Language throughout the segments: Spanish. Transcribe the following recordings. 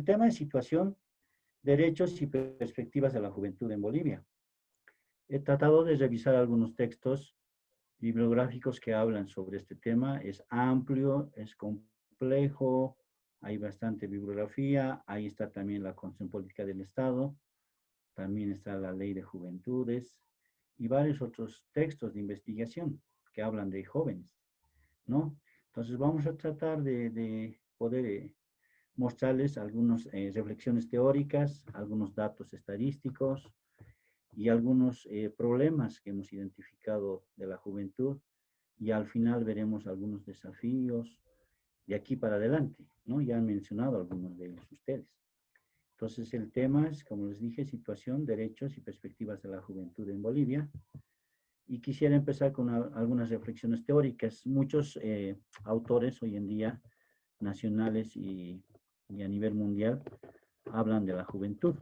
el tema es situación, derechos y perspectivas de la juventud en Bolivia. He tratado de revisar algunos textos bibliográficos que hablan sobre este tema. Es amplio, es complejo, hay bastante bibliografía, ahí está también la Constitución Política del Estado, también está la Ley de Juventudes y varios otros textos de investigación que hablan de jóvenes, ¿no? Entonces vamos a tratar de poder mostrarles algunas reflexiones teóricas, algunos datos estadísticos y algunos problemas que hemos identificado de la juventud, y al final veremos algunos desafíos de aquí para adelante, ¿no? Ya han mencionado algunos de ellos ustedes. Entonces el tema es, como les dije, situación, derechos y perspectivas de la juventud en Bolivia. Y quisiera empezar con algunas reflexiones teóricas. Muchos autores hoy en día, nacionales y a nivel mundial, hablan de la juventud.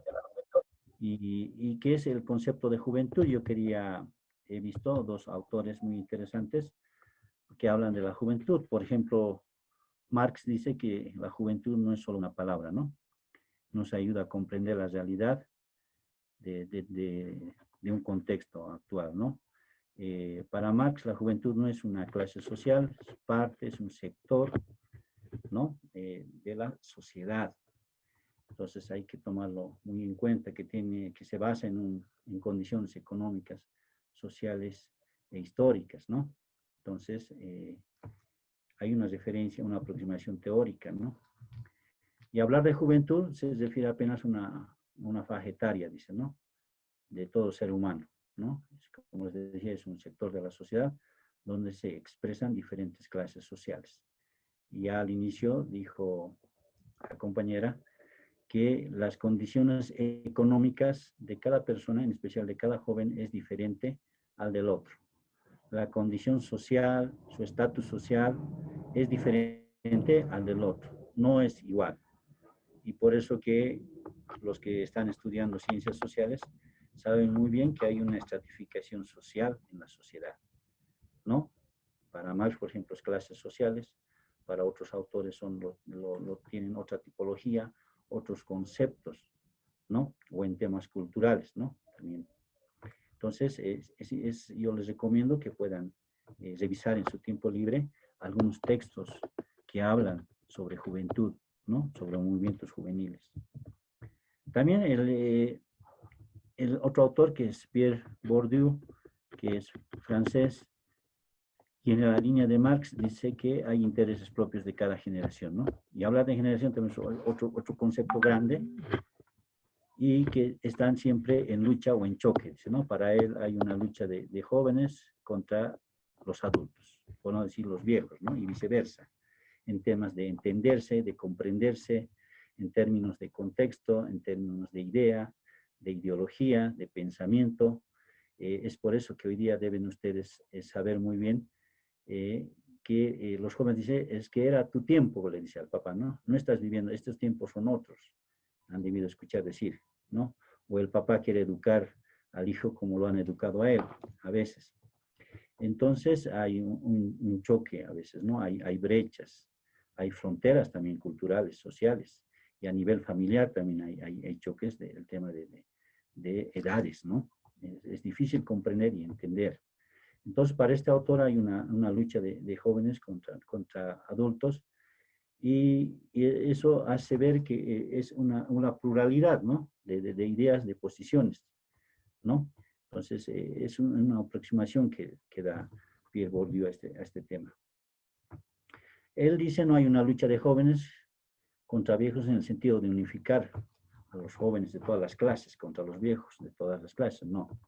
¿Y qué es el concepto de juventud? He visto dos autores muy interesantes que hablan de la juventud. Por ejemplo, Marx dice que la juventud no es solo una palabra, ¿no? Nos ayuda a comprender la realidad de un contexto actual, ¿no? Para Marx, la juventud no es una clase social, es parte, es un sector, ¿no? De la sociedad. Entonces hay que tomarlo muy en cuenta, que se basa en condiciones económicas, sociales e históricas, ¿no? Entonces, hay una referencia, una aproximación teórica, ¿no? Y hablar de juventud se refiere apenas a una faja etaria, dice, ¿no? De todo ser humano, ¿no? Como les decía, es un sector de la sociedad donde se expresan diferentes clases sociales. Y ya al inicio dijo la compañera que las condiciones económicas de cada persona, en especial de cada joven, es diferente al del otro. La condición social, su estatus social, es diferente al del otro, no es igual. Y por eso que los que están estudiando ciencias sociales saben muy bien que hay una estratificación social en la sociedad, ¿no? Para Marx, por ejemplo, es clases sociales, para otros autores tienen otra tipología, otros conceptos, ¿no? O en temas culturales, ¿no? También. Entonces, yo les recomiendo que puedan revisar en su tiempo libre algunos textos que hablan sobre juventud, ¿no? Sobre movimientos juveniles. También el otro autor, que es Pierre Bourdieu, que es francés, y en la línea de Marx dice que hay intereses propios de cada generación, ¿no? Y hablar de generación también es otro concepto grande, y que están siempre en lucha o en choque, ¿no? Para él hay una lucha de jóvenes contra los adultos, por no decir los viejos, ¿no? Y viceversa, en temas de entenderse, de comprenderse, en términos de contexto, en términos de idea, de ideología, de pensamiento. Es por eso que hoy día deben ustedes saber muy bien que los jóvenes dicen, es que era tu tiempo, le dice al papá, ¿no? No estás viviendo, estos tiempos son otros, han debido escuchar decir, ¿no? O el papá quiere educar al hijo como lo han educado a él, a veces. Entonces hay un choque a veces, ¿no? Hay brechas, hay fronteras también culturales, sociales, y a nivel familiar también hay choques del tema de edades, ¿no? Es difícil comprender y entender. Entonces, para este autor hay una lucha de jóvenes contra adultos, y eso hace ver que es una pluralidad, ¿no? De ideas, de posiciones, ¿no? Entonces, es una aproximación que da Pierre Bourdieu a este tema. Él dice, no hay una lucha de jóvenes contra viejos en el sentido de unificar a los jóvenes de todas las clases contra los viejos de todas las clases, no.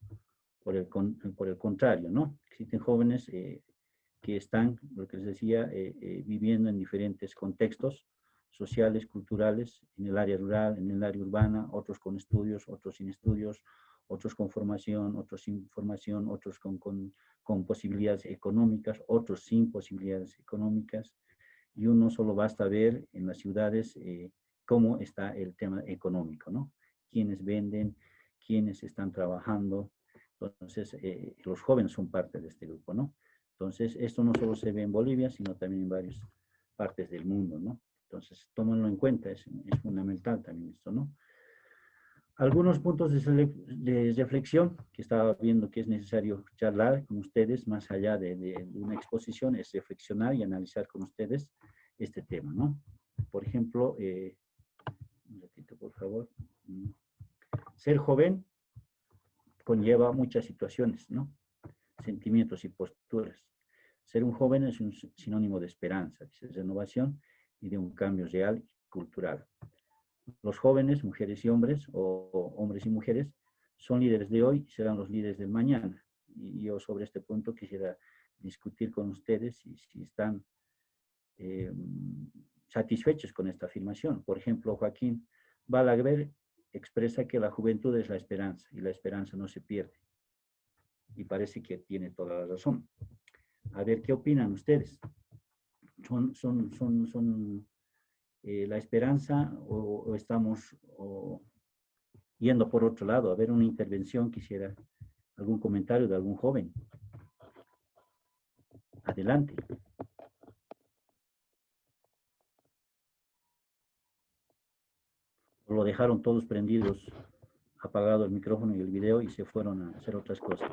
Por el contrario, ¿no? Existen jóvenes que están, lo que les decía, viviendo en diferentes contextos sociales, culturales, en el área rural, en el área urbana, otros con estudios, otros sin estudios, otros con formación, otros sin formación, otros con posibilidades económicas, otros sin posibilidades económicas, y uno solo basta ver en las ciudades cómo está el tema económico, ¿no? Quiénes venden, quiénes están trabajando. Entonces, los jóvenes son parte de este grupo, ¿no? Entonces, esto no solo se ve en Bolivia, sino también en varias partes del mundo, ¿no? Entonces, tómenlo en cuenta, es fundamental también esto, ¿no? Algunos puntos de reflexión que estaba viendo que es necesario charlar con ustedes, más allá de una exposición, es reflexionar y analizar con ustedes este tema, ¿no? Por ejemplo, un ratito, por favor. Ser joven conlleva muchas situaciones, ¿no? Sentimientos y posturas. Ser un joven es un sinónimo de esperanza, de renovación y de un cambio real y cultural. Los jóvenes, mujeres y hombres, o hombres y mujeres, son líderes de hoy y serán los líderes del mañana. Y yo sobre este punto quisiera discutir con ustedes si están satisfechos con esta afirmación. Por ejemplo, Joaquín Balaguer expresa que la juventud es la esperanza y la esperanza no se pierde. Y parece que tiene toda la razón. A ver, ¿qué opinan ustedes? ¿Son la esperanza o estamos yendo por otro lado? A ver, una intervención, quisiera algún comentario de algún joven. Adelante. Lo dejaron todos prendidos, apagado el micrófono y el video y se fueron a hacer otras cosas.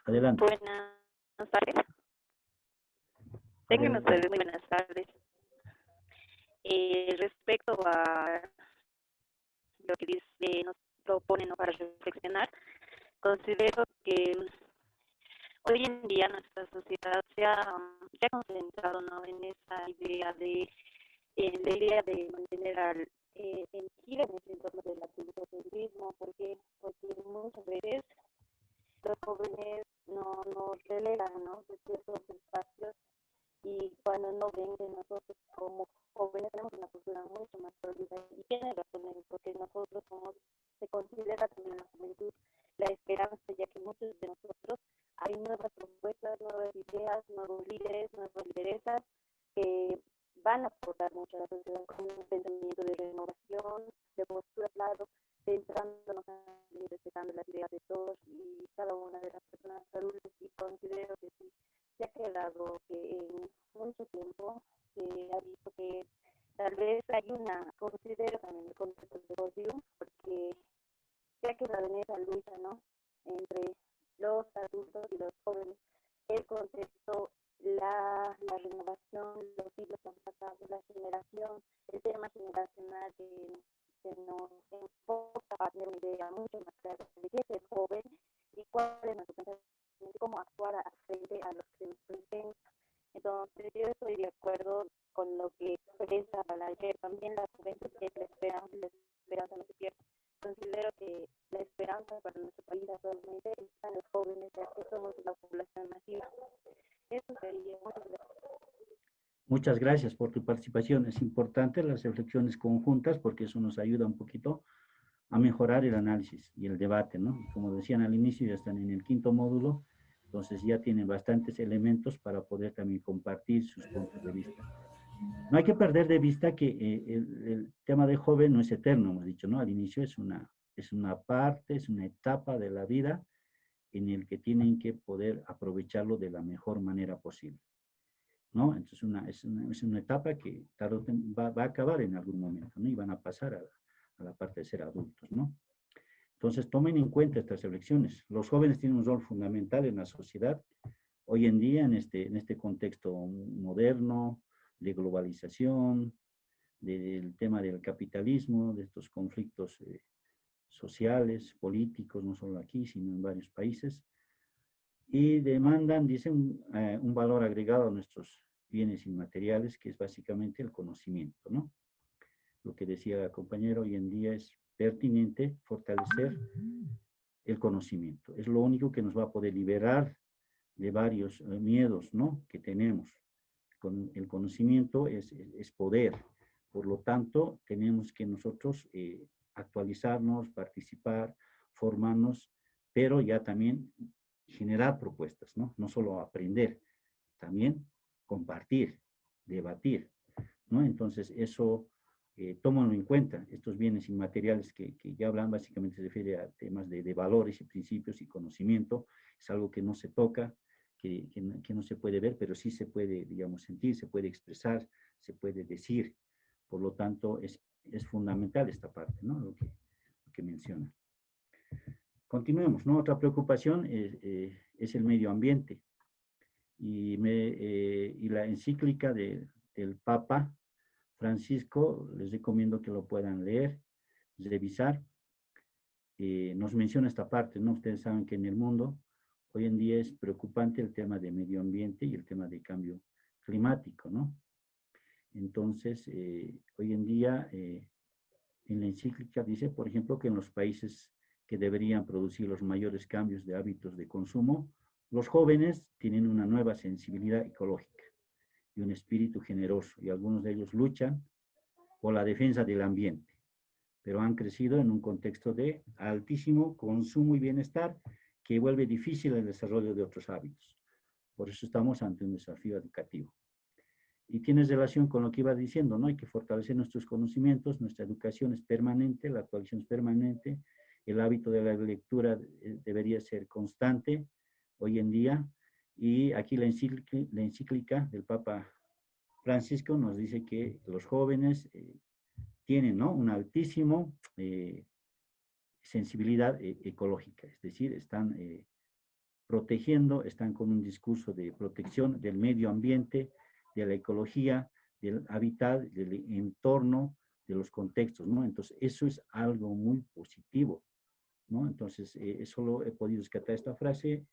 Adelante. Buenas tardes. Tengan ustedes muy buenas tardes. Respecto a lo que dice, nos proponen para reflexionar, considero que hoy en día nuestra sociedad se ha concentrado, ¿no?, en esa idea de mantener en gira en ese entorno del adultocentrismo, porque muchas veces los jóvenes no relegan, ¿no?, de ciertos espacios, y cuando no ven de nosotros como jóvenes tenemos una cultura mucho más sólida, y tiene razón porque nosotros se considera también la juventud la esperanza, ya que muchos de nosotros hay nuevas propuestas, nuevas ideas, nuevos líderes, nuevas lideresas que van a aportar mucho a la sociedad con un pensamiento de renovación, de postura claro, centrándonos y respetando las ideas de todos y cada una de las personas adultas. Y considero que sí, se ha quedado que en mucho tiempo se ha visto que tal vez hay considero también el concepto de odio, porque se ha quedado en esa lucha, ¿no?, entre los adultos y los jóvenes. El concepto, la renovación, los siglos que han pasado, la generación, el tema generacional que nos enfoca a tener una idea mucho más clara de qué es el joven y cuál es nuestro pensamiento, cómo actuar frente a los que nos presentan. Entonces, yo estoy de acuerdo con lo que expresa Balaguer. También la juventud es la esperanza no se pierde. Considero que la esperanza para nuestro país actualmente está en los jóvenes, ya que somos la población masiva. Eso sería. Muchas gracias. Muchas gracias por tu participación. Es importante las reflexiones conjuntas porque eso nos ayuda un poquito a mejorar el análisis y el debate, ¿no? Como decían al inicio, ya están en el 5.º módulo, entonces ya tienen bastantes elementos para poder también compartir sus puntos de vista. No hay que perder de vista que el tema de joven no es eterno, hemos dicho, ¿no? Al inicio es una parte, es una etapa de la vida en el que tienen que poder aprovecharlo de la mejor manera posible, ¿no? Entonces es una etapa que va a acabar en algún momento, ¿no? Y van a pasar a la parte de ser adultos, ¿no? Entonces tomen en cuenta estas reflexiones. Los jóvenes tienen un rol fundamental en la sociedad hoy en día, en este contexto moderno, de globalización, del tema del capitalismo, de estos conflictos sociales, políticos, no solo aquí, sino en varios países, y demandan, dicen, un valor agregado a nuestros bienes inmateriales, que es básicamente el conocimiento, ¿no? Lo que decía el compañero, hoy en día es pertinente fortalecer el conocimiento. Es lo único que nos va a poder liberar de varios miedos, ¿no?, que tenemos. Con el conocimiento es poder. Por lo tanto, tenemos que nosotros actualizarnos, participar, formarnos, pero ya también generar propuestas, ¿no? No solo aprender, también compartir, debatir, ¿no? Entonces, eso tómenlo en cuenta. Estos bienes inmateriales que ya hablan, básicamente se refiere a temas de valores y principios y conocimiento. Es algo que no se toca, que no se puede ver, pero sí se puede, digamos, sentir, se puede expresar, se puede decir. Por lo tanto, es fundamental esta parte, ¿no? Lo que menciona. Continuemos, ¿no? Otra preocupación es el medio ambiente. Y la encíclica del Papa Francisco, les recomiendo que lo puedan leer, revisar. Nos menciona esta parte, ¿no? Ustedes saben que en el mundo hoy en día es preocupante el tema de medio ambiente y el tema de cambio climático, ¿no? Entonces, hoy en día, en la encíclica dice, por ejemplo, que en los países que deberían producir los mayores cambios de hábitos de consumo, los jóvenes tienen una nueva sensibilidad ecológica y un espíritu generoso, y algunos de ellos luchan por la defensa del ambiente, pero han crecido en un contexto de altísimo consumo y bienestar que vuelve difícil el desarrollo de otros hábitos. Por eso estamos ante un desafío educativo. Y tiene relación con lo que iba diciendo, ¿no? Hay que fortalecer nuestros conocimientos, nuestra educación es permanente, la actualización es permanente, el hábito de la lectura debería ser constante hoy en día, y aquí la encíclica del Papa Francisco nos dice que los jóvenes tienen, ¿no?, una altísima sensibilidad ecológica, es decir, están protegiendo, están con un discurso de protección del medio ambiente, de la ecología, del hábitat, del entorno, de los contextos, ¿no? Entonces, eso es algo muy positivo, ¿no? Entonces, solo he podido rescatar esta frase,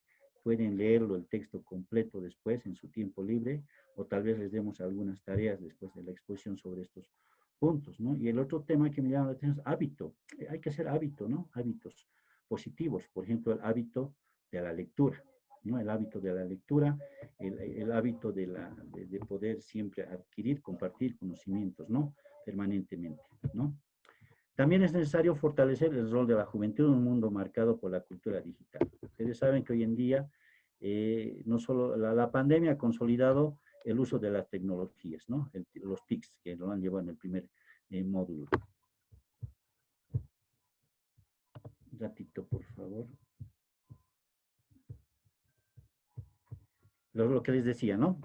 pueden leerlo el texto completo después en su tiempo libre, o tal vez les demos algunas tareas después de la exposición sobre estos puntos, ¿no? Y el otro tema que me llama la atención es hábito. Hay que hacer hábito, ¿no? Hábitos positivos, por ejemplo, el hábito de la lectura, ¿no? El hábito de la lectura, el hábito de poder siempre adquirir, compartir conocimientos, ¿no? Permanentemente, ¿no? También es necesario fortalecer el rol de la juventud en un mundo marcado por la cultura digital. Ustedes saben que hoy en día, no solo la pandemia ha consolidado el uso de las tecnologías, ¿no? Los TICs, que lo han llevado en el primer módulo. Un ratito, por favor. Lo que les decía, ¿no?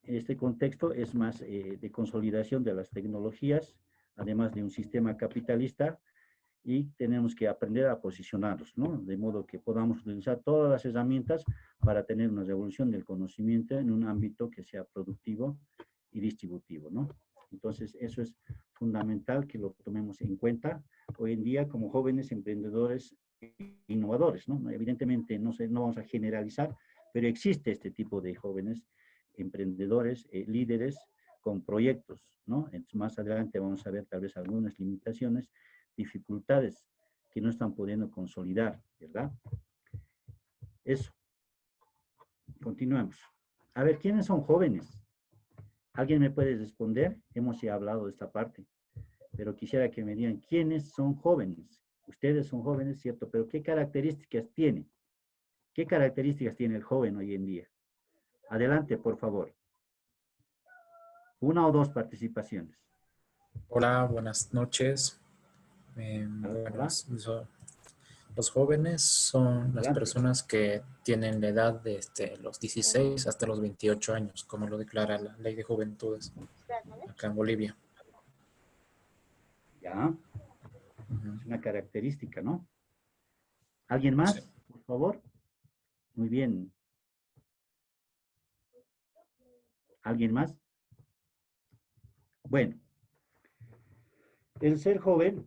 Este contexto es más de consolidación de las tecnologías, además de un sistema capitalista, y tenemos que aprender a posicionarlos, ¿no? De modo que podamos utilizar todas las herramientas para tener una revolución del conocimiento en un ámbito que sea productivo y distributivo, ¿no? Entonces, eso es fundamental que lo tomemos en cuenta hoy en día como jóvenes emprendedores innovadores, ¿no? Evidentemente, no vamos a generalizar, pero existe este tipo de jóvenes emprendedores, líderes con proyectos, ¿no? Entonces, más adelante vamos a ver tal vez algunas limitaciones, dificultades que no están pudiendo consolidar, ¿verdad? Eso. Continuamos. A ver, ¿quiénes son jóvenes? ¿Alguien me puede responder? Hemos ya hablado de esta parte, pero quisiera que me digan, ¿quiénes son jóvenes? Ustedes son jóvenes, ¿cierto? Pero ¿qué características tienen? ¿Qué características tiene el joven hoy en día? Adelante, por favor. Una o dos participaciones. Hola, buenas noches. Hola. Los jóvenes son las Adelante. personas que tienen la edad de los 16 hasta los 28 años, como lo declara la Ley de Juventudes acá en Bolivia. Ya. Es una característica, ¿no? ¿Alguien más, Sí. por favor? Muy bien. ¿Alguien más? Bueno, el ser joven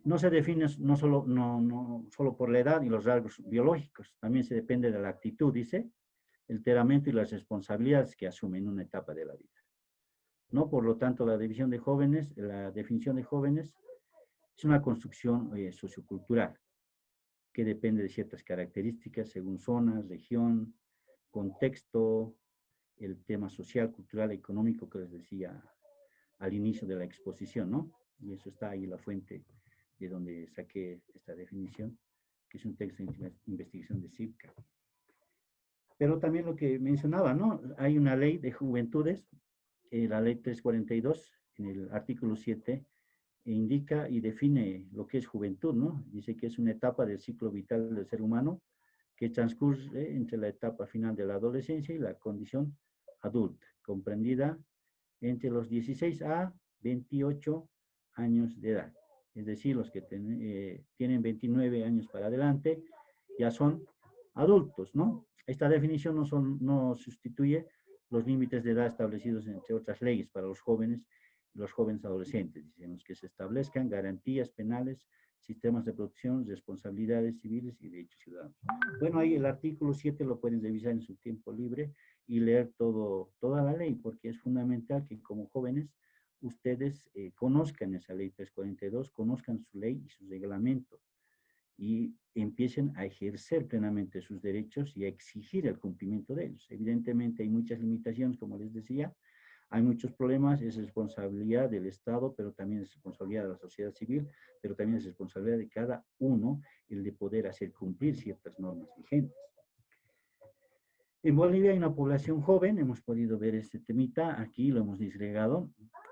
no se define no solo por la edad y los rasgos biológicos, también se depende de la actitud, dice, el temperamento y las responsabilidades que asume en una etapa de la vida. ¿No? Por lo tanto, la definición de jóvenes es una construcción sociocultural que depende de ciertas características según zona, región, contexto, el tema social, cultural, económico que les decía al inicio de la exposición, ¿no? Y eso está ahí la fuente de donde saqué esta definición, que es un texto de investigación de CIPCA. Pero también lo que mencionaba, ¿no? Hay una ley de juventudes, la ley 342, en el artículo 7, indica y define lo que es juventud, ¿no? Dice que es una etapa del ciclo vital del ser humano que transcurre entre la etapa final de la adolescencia y la condición adulta, comprendida entre los 16 a 28 años de edad. Es decir, los que tienen 29 años para adelante ya son adultos, ¿no? Esta definición no sustituye los límites de edad establecidos entre otras leyes para los jóvenes adolescentes, en los que se establezcan garantías penales, sistemas de protección, responsabilidades civiles y derechos ciudadanos. Bueno, ahí el artículo 7 lo pueden revisar en su tiempo libre y leer toda la ley, porque es fundamental que como jóvenes ustedes conozcan esa ley 342, conozcan su ley y su reglamento y empiecen a ejercer plenamente sus derechos y a exigir el cumplimiento de ellos. Evidentemente hay muchas limitaciones, como les decía, hay muchos problemas, es responsabilidad del Estado, pero también es responsabilidad de la sociedad civil, pero también es responsabilidad de cada uno el de poder hacer cumplir ciertas normas vigentes. En Bolivia hay una población joven, hemos podido ver este temita, aquí lo hemos disgregado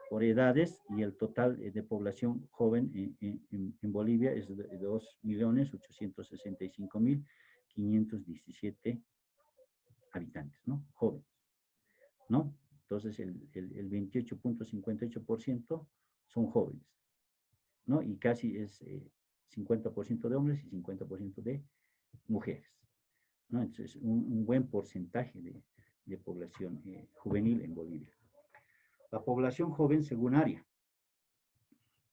por edades y el total de población joven en Bolivia es de 2.865.517 habitantes, ¿no? Jóvenes, ¿no? Entonces el 28.58% son jóvenes, ¿no? Y casi es 50% de hombres y 50% de mujeres, ¿no? Entonces un buen porcentaje de población juvenil en Bolivia. La población joven según área,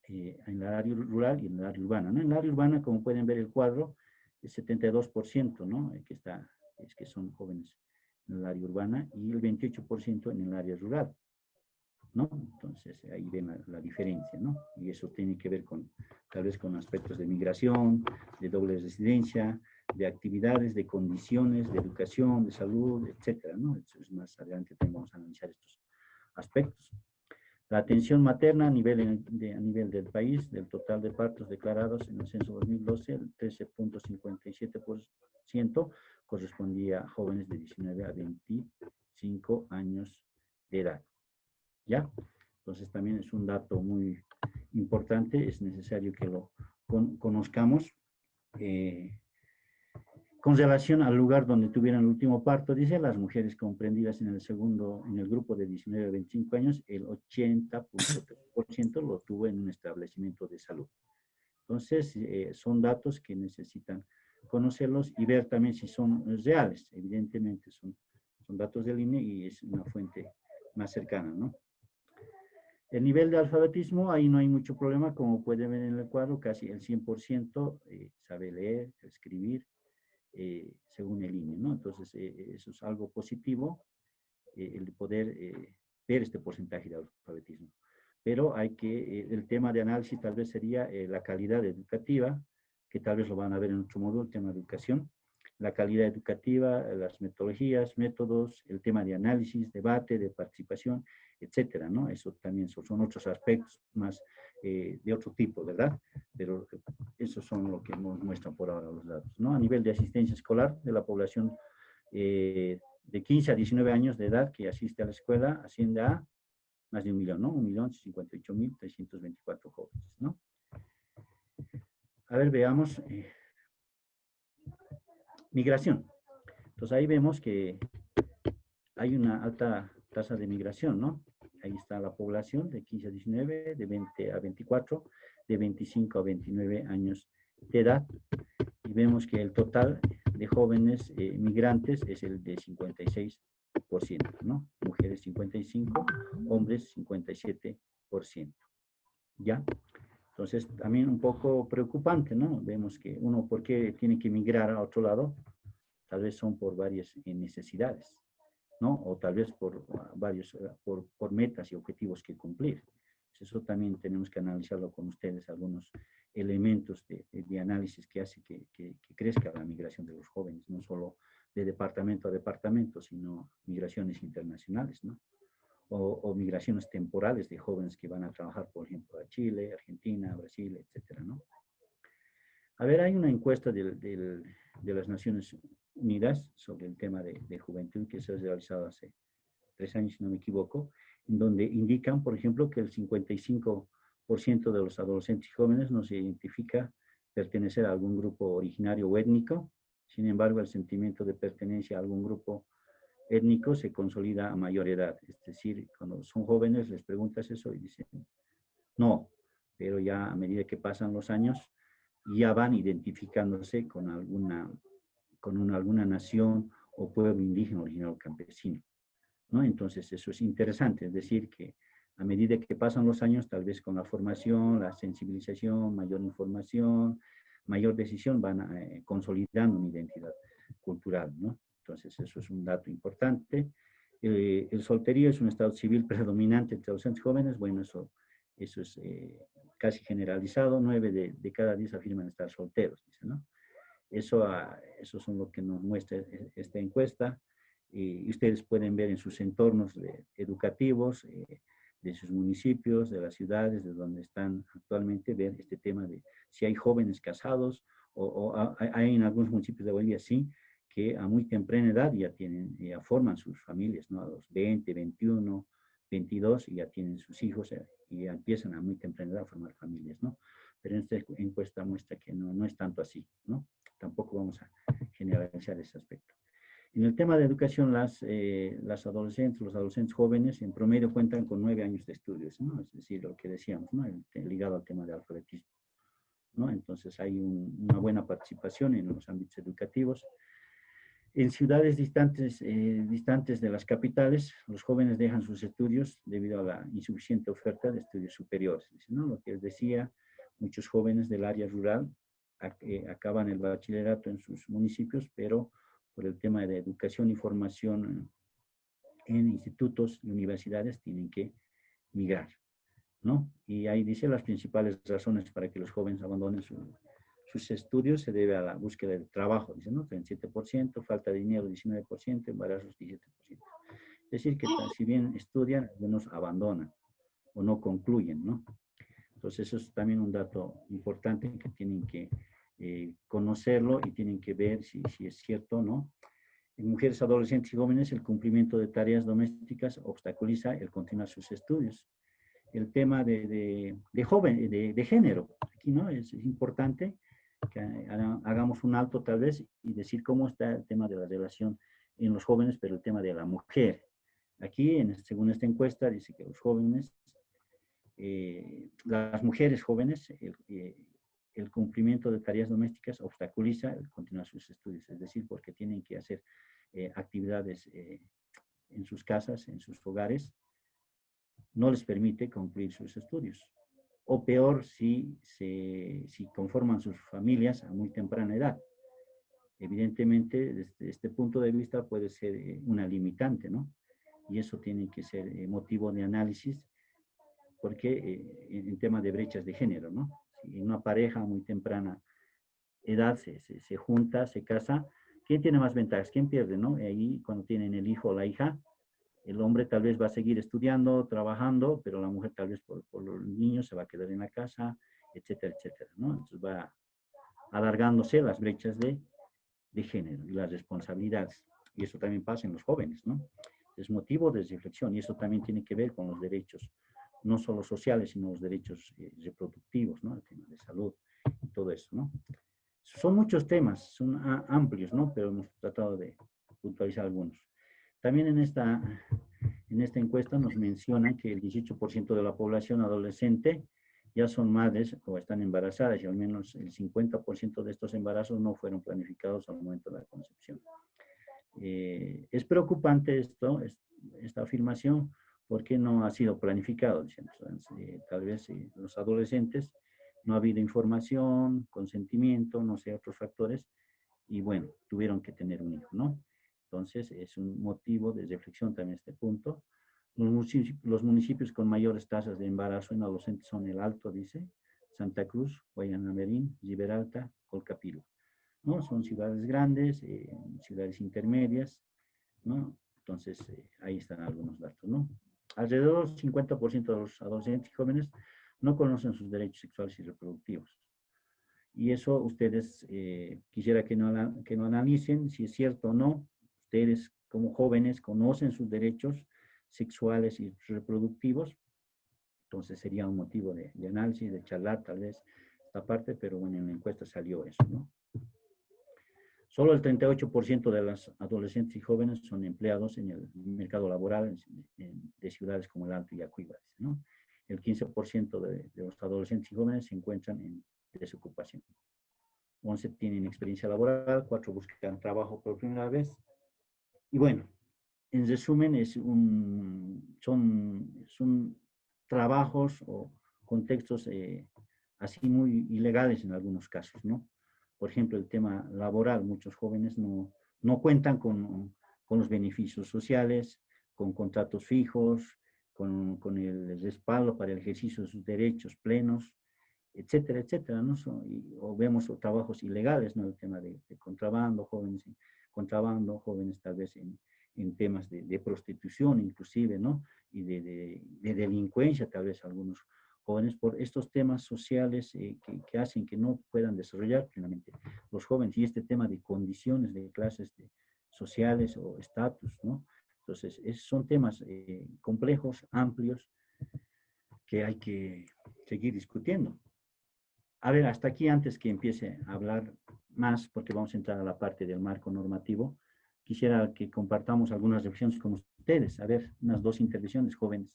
en el área rural y en el área urbana, ¿no? En el área urbana, como pueden ver el cuadro, es 72%, ¿no? Que son jóvenes en el área urbana y el 28% en el área rural, ¿no? Entonces ahí ven la diferencia, ¿no? Y eso tiene que ver tal vez con aspectos de migración, de doble residencia, de actividades, de condiciones, de educación, de salud, etcétera, ¿no? Entonces más adelante también vamos a analizar estos aspectos. La atención materna a nivel del país, del total de partos declarados en el censo 2012, el 13.57% correspondía a jóvenes de 19 a 25 años de edad. ¿Ya? Entonces también es un dato muy importante, es necesario que lo conozcamos. Con relación al lugar donde tuvieron el último parto, dice, las mujeres comprendidas en el grupo de 19 a 25 años, el 80.3% lo tuvo en un establecimiento de salud. Entonces, son datos que necesitan conocerlos y ver también si son reales. Evidentemente son datos del INE y es una fuente más cercana, ¿no? El nivel de alfabetismo, ahí no hay mucho problema, como pueden ver en el cuadro, casi el 100% sabe leer, escribir, según el INE, ¿no? Entonces, eso es algo positivo, el de poder ver este porcentaje de alfabetismo. Pero el tema de análisis tal vez sería la calidad educativa, que tal vez lo van a ver en otro módulo, el tema de educación, la calidad educativa, las metodologías, métodos, el tema de análisis, debate, de participación, etcétera, ¿no? Eso también son otros aspectos más de otro tipo, ¿verdad? Pero esos son lo que nos muestran por ahora los datos, ¿no? A nivel de asistencia escolar de la población de 15 a 19 años de edad que asiste a la escuela, asciende a más de 1 millón, ¿no? 1.058.324 jóvenes, ¿no? A ver, veamos. Migración. Entonces ahí vemos que hay una alta tasa de migración, ¿no? Ahí está la población de 15 a 19, de 20 a 24, de 25 a 29 años de edad. Y vemos que el total de jóvenes migrantes es el de 56%, ¿no? Mujeres 55, hombres 57%. ¿Ya? Entonces, también un poco preocupante, ¿no? Vemos que uno, ¿por qué tiene que migrar a otro lado? Tal vez son por varias necesidades, ¿no? O tal vez por metas y objetivos que cumplir. Eso también tenemos que analizarlo con ustedes, algunos elementos de análisis que hace que crezca la migración de los jóvenes, no solo de departamento a departamento, sino migraciones internacionales, ¿no? O migraciones temporales de jóvenes que van a trabajar, por ejemplo, a Chile, Argentina, Brasil, etcétera, ¿no? A ver, hay una encuesta de las Naciones Unidas sobre el tema de juventud que se ha realizado hace 3 años, si no me equivoco, en donde indican, por ejemplo, que el 55% de los adolescentes y jóvenes no se identifica pertenecer a algún grupo originario o étnico, Sin embargo, el sentimiento de pertenencia a algún grupo étnico se consolida a mayor edad. Es decir, cuando son jóvenes les preguntas eso y dicen, no, pero ya a medida que pasan los años, ya van identificándose con alguna nación o pueblo indígena, original o campesino, ¿no? Entonces, eso es interesante, es decir, que a medida que pasan los años, tal vez con la formación, la sensibilización, mayor información, mayor decisión, van consolidando una identidad cultural, ¿no? Entonces, eso es un dato importante. El solterío es un estado civil predominante entre adolescentes jóvenes. Bueno, eso es casi generalizado. 9 de cada 10 afirman estar solteros, dice, ¿no? Eso son lo que nos muestra esta encuesta. Y ustedes pueden ver en sus entornos educativos, de sus municipios, de las ciudades, de donde están actualmente, ver este tema de si hay jóvenes casados hay en algunos municipios de Bolivia, sí, que a muy temprana edad ya forman sus familias, ¿no? A los 20, 21, 22, y ya tienen sus hijos y ya empiezan a muy temprana edad a formar familias, ¿no? Pero en esta encuesta muestra que no es tanto así, ¿no? Tampoco vamos a generalizar ese aspecto. En el tema de educación, los adolescentes jóvenes en promedio cuentan con 9 años de estudios, ¿no? Es decir, lo que decíamos, ¿no? Ligado al tema de alfabetismo, ¿no? Entonces hay una buena participación en los ámbitos educativos. En ciudades distantes de las capitales, los jóvenes dejan sus estudios debido a la insuficiente oferta de estudios superiores, ¿no? Lo que les decía, muchos jóvenes del área rural acaban el bachillerato en sus municipios, pero por el tema de educación y formación en institutos y universidades tienen que migrar, ¿no? Y ahí dice las principales razones para que los jóvenes abandonen sus estudios se debe a la búsqueda de trabajo, dice, ¿no? 37%, falta de dinero 19%, embarazos 17%. Es decir, que si bien estudian, algunos abandonan o no concluyen, ¿no? Entonces eso es también un dato importante que tienen que conocerlo y tienen que ver si es cierto o no. En mujeres, adolescentes y jóvenes, el cumplimiento de tareas domésticas obstaculiza el continuar sus estudios. El tema de género, aquí, ¿no? Es importante que hagamos un alto tal vez y decir cómo está el tema de la relación en los jóvenes, pero el tema de la mujer. Aquí, según esta encuesta, dice que los jóvenes, las mujeres jóvenes, el cumplimiento de tareas domésticas obstaculiza el continuar sus estudios, es decir, porque tienen que hacer actividades en sus casas, en sus hogares, no les permite cumplir sus estudios. O peor, si conforman sus familias a muy temprana edad. Evidentemente, desde este punto de vista puede ser una limitante, ¿no? Y eso tiene que ser motivo de análisis, porque en tema de brechas de género, ¿no? Si una pareja a muy temprana edad se junta, se casa, ¿quién tiene más ventajas? ¿Quién pierde, no? Y ahí, cuando tienen el hijo o la hija, el hombre tal vez va a seguir estudiando, trabajando, pero la mujer tal vez por los niños se va a quedar en la casa, etcétera, etcétera, ¿no? Entonces va alargándose las brechas de género y las responsabilidades. Y eso también pasa en los jóvenes, ¿no? Es motivo de reflexión y eso también tiene que ver con los derechos, no solo sociales, sino los derechos reproductivos, ¿no? El tema de salud y todo eso, ¿no? Son muchos temas, son amplios, ¿no? Pero hemos tratado de puntualizar algunos. También en esta encuesta nos mencionan que el 18% de la población adolescente ya son madres o están embarazadas y al menos el 50% de estos embarazos no fueron planificados al momento de la concepción. Es preocupante esta afirmación porque no ha sido planificado. Tal vez los adolescentes no ha habido información, consentimiento, no sé, otros factores, y bueno, tuvieron que tener un hijo, ¿no? Entonces, es un motivo de reflexión también este punto. Los municipios con mayores tasas de embarazo en adolescentes son El Alto, dice, Santa Cruz, Guayanamerín, Riberalta, Colcapilo, ¿no? Son ciudades grandes, ciudades intermedias, ¿no? Entonces, ahí están algunos datos, ¿no? Alrededor del 50% de los adolescentes y jóvenes no conocen sus derechos sexuales y reproductivos. Y eso ustedes quisiera que no analicen si es cierto o no. Ustedes como jóvenes conocen sus derechos sexuales y reproductivos. Entonces sería un motivo de análisis, de charlar tal vez esta parte, pero bueno, en la encuesta salió eso, ¿no? Solo el 38% de las adolescentes y jóvenes son empleados en el mercado laboral de ciudades como el Alto y Yacuiba, ¿no? El 15% de los adolescentes y jóvenes se encuentran en desocupación. 11 tienen experiencia laboral, 4 buscan trabajo por primera vez. Y bueno, en resumen, son trabajos o contextos así muy ilegales en algunos casos, ¿no? Por ejemplo, el tema laboral, muchos jóvenes no cuentan con los beneficios sociales, con contratos fijos, con el respaldo para el ejercicio de sus derechos plenos, etcétera, etcétera, ¿no? O vemos trabajos ilegales, ¿no? El tema de contrabando, jóvenes en contrabando, jóvenes tal vez en temas de prostitución inclusive, ¿no? Y de delincuencia tal vez algunos jóvenes por estos temas sociales que hacen que no puedan desarrollar plenamente los jóvenes y este tema de condiciones de clases sociales o estatus, ¿no? Entonces, son temas complejos, amplios, que hay que seguir discutiendo. A ver, hasta aquí antes que empiece a hablar más, porque vamos a entrar a la parte del marco normativo, quisiera que compartamos algunas reflexiones con ustedes. A ver, unas 2 intervenciones, jóvenes.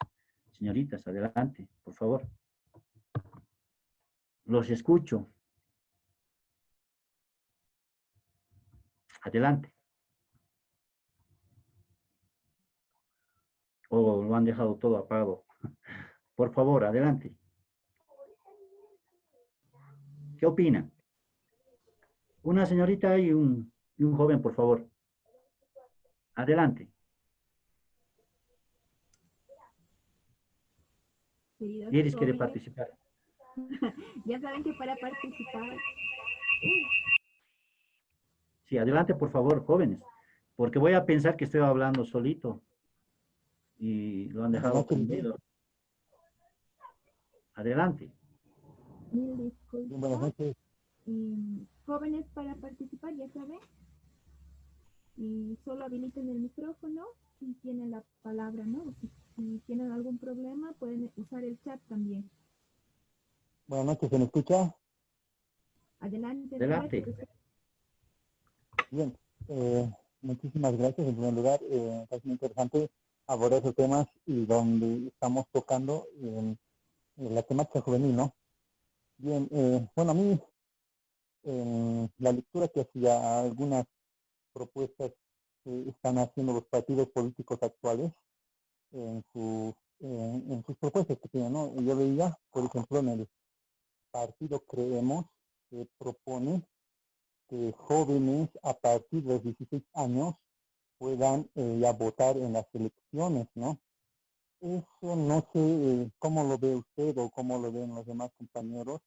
Señoritas, adelante, por favor. Los escucho. Adelante. O lo han dejado todo apagado. Por favor, adelante. ¿Qué opinan? Una señorita y un joven, por favor. Adelante. Queridos Iris quiere jóvenes, participar. ya saben que para participar, Sí, adelante, por favor, jóvenes. Porque voy a pensar que estoy hablando solito. Y lo han dejado con miedo. Adelante. mil disculpas. Buenas noches. Jóvenes para participar, ya saben, y solo habiliten el micrófono si tienen la palabra, ¿no? Si tienen algún problema, pueden usar el chat también. Buenas noches, ¿se me escucha? Adelante. Adelante. Bien, muchísimas gracias. En primer lugar, es muy interesante abordar esos temas y donde estamos tocando en la temática juvenil, ¿no? Bien, bueno, a mí, la lectura que hacía algunas propuestas que están haciendo los partidos políticos actuales en sus propuestas que tienen, ¿no? Yo veía, por ejemplo, en el partido Creemos, que propone que jóvenes a partir de los 16 años puedan ya votar en las elecciones, ¿no? Eso no sé cómo lo ve usted o cómo lo ven los demás compañeros,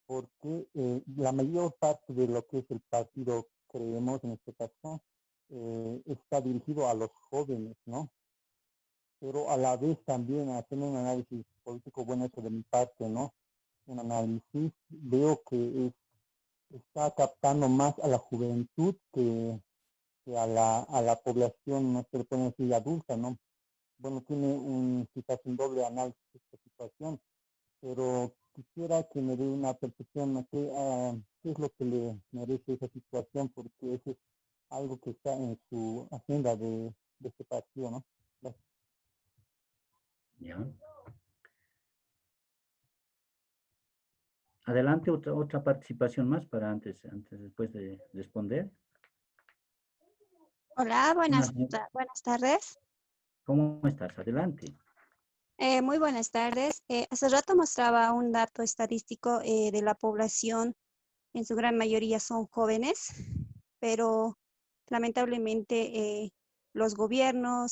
porque la mayor parte de lo que es el partido Creemos, en este caso, está dirigido a los jóvenes, ¿no? Pero a la vez también haciendo un análisis político, bueno, eso de mi parte, ¿no? Un análisis, veo que está captando más a la juventud que a la población, no se le puede decir adulta, ¿no? Bueno, tiene quizás un doble análisis de esta situación, pero quisiera que me dé una percepción de qué es lo que le merece esa situación, porque eso es algo que está en su agenda de este partido, ¿no? Gracias. Ya. Adelante, otra participación más para después de responder. Hola, Una- buenas tardes. ¿Cómo estás? Adelante. Muy buenas tardes. Hace rato mostraba un dato estadístico de la población, en su gran mayoría son jóvenes, pero lamentablemente el gobierno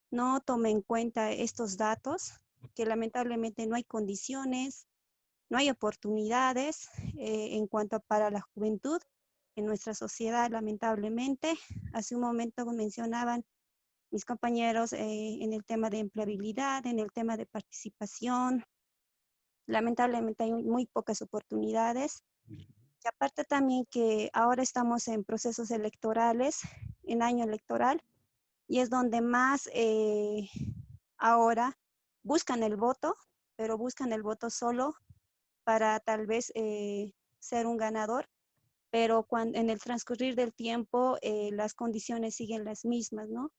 no toma en cuenta estos datos, que lamentablemente no hay condiciones, no hay oportunidades en cuanto para la juventud en nuestra sociedad, lamentablemente. Hace un momento mencionaban mis compañeros en el tema de empleabilidad, en el tema de participación. Lamentablemente hay muy pocas oportunidades. Y aparte también que ahora estamos en procesos electorales, en año electoral, y es donde más ahora buscan el voto, pero buscan el voto solo para tal vez ser un ganador, pero en el transcurrir del tiempo las condiciones siguen las mismas, ¿no?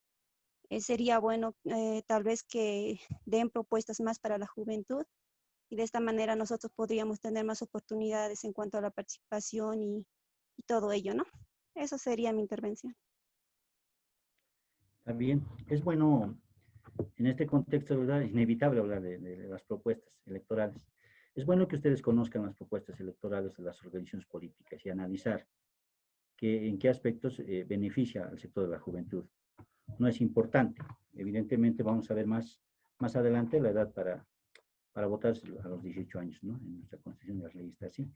Sería bueno tal vez que den propuestas más para la juventud y de esta manera nosotros podríamos tener más oportunidades en cuanto a la participación y todo ello, ¿no? Eso sería mi intervención. También es bueno, en este contexto, ¿verdad? Es inevitable hablar de las propuestas electorales. Es bueno que ustedes conozcan las propuestas electorales de las organizaciones políticas y analizar en qué aspectos beneficia al sector de la juventud. No es importante. Evidentemente vamos a ver más adelante la edad para votar a los 18 años, ¿no? En nuestra Constitución y las leyes está así.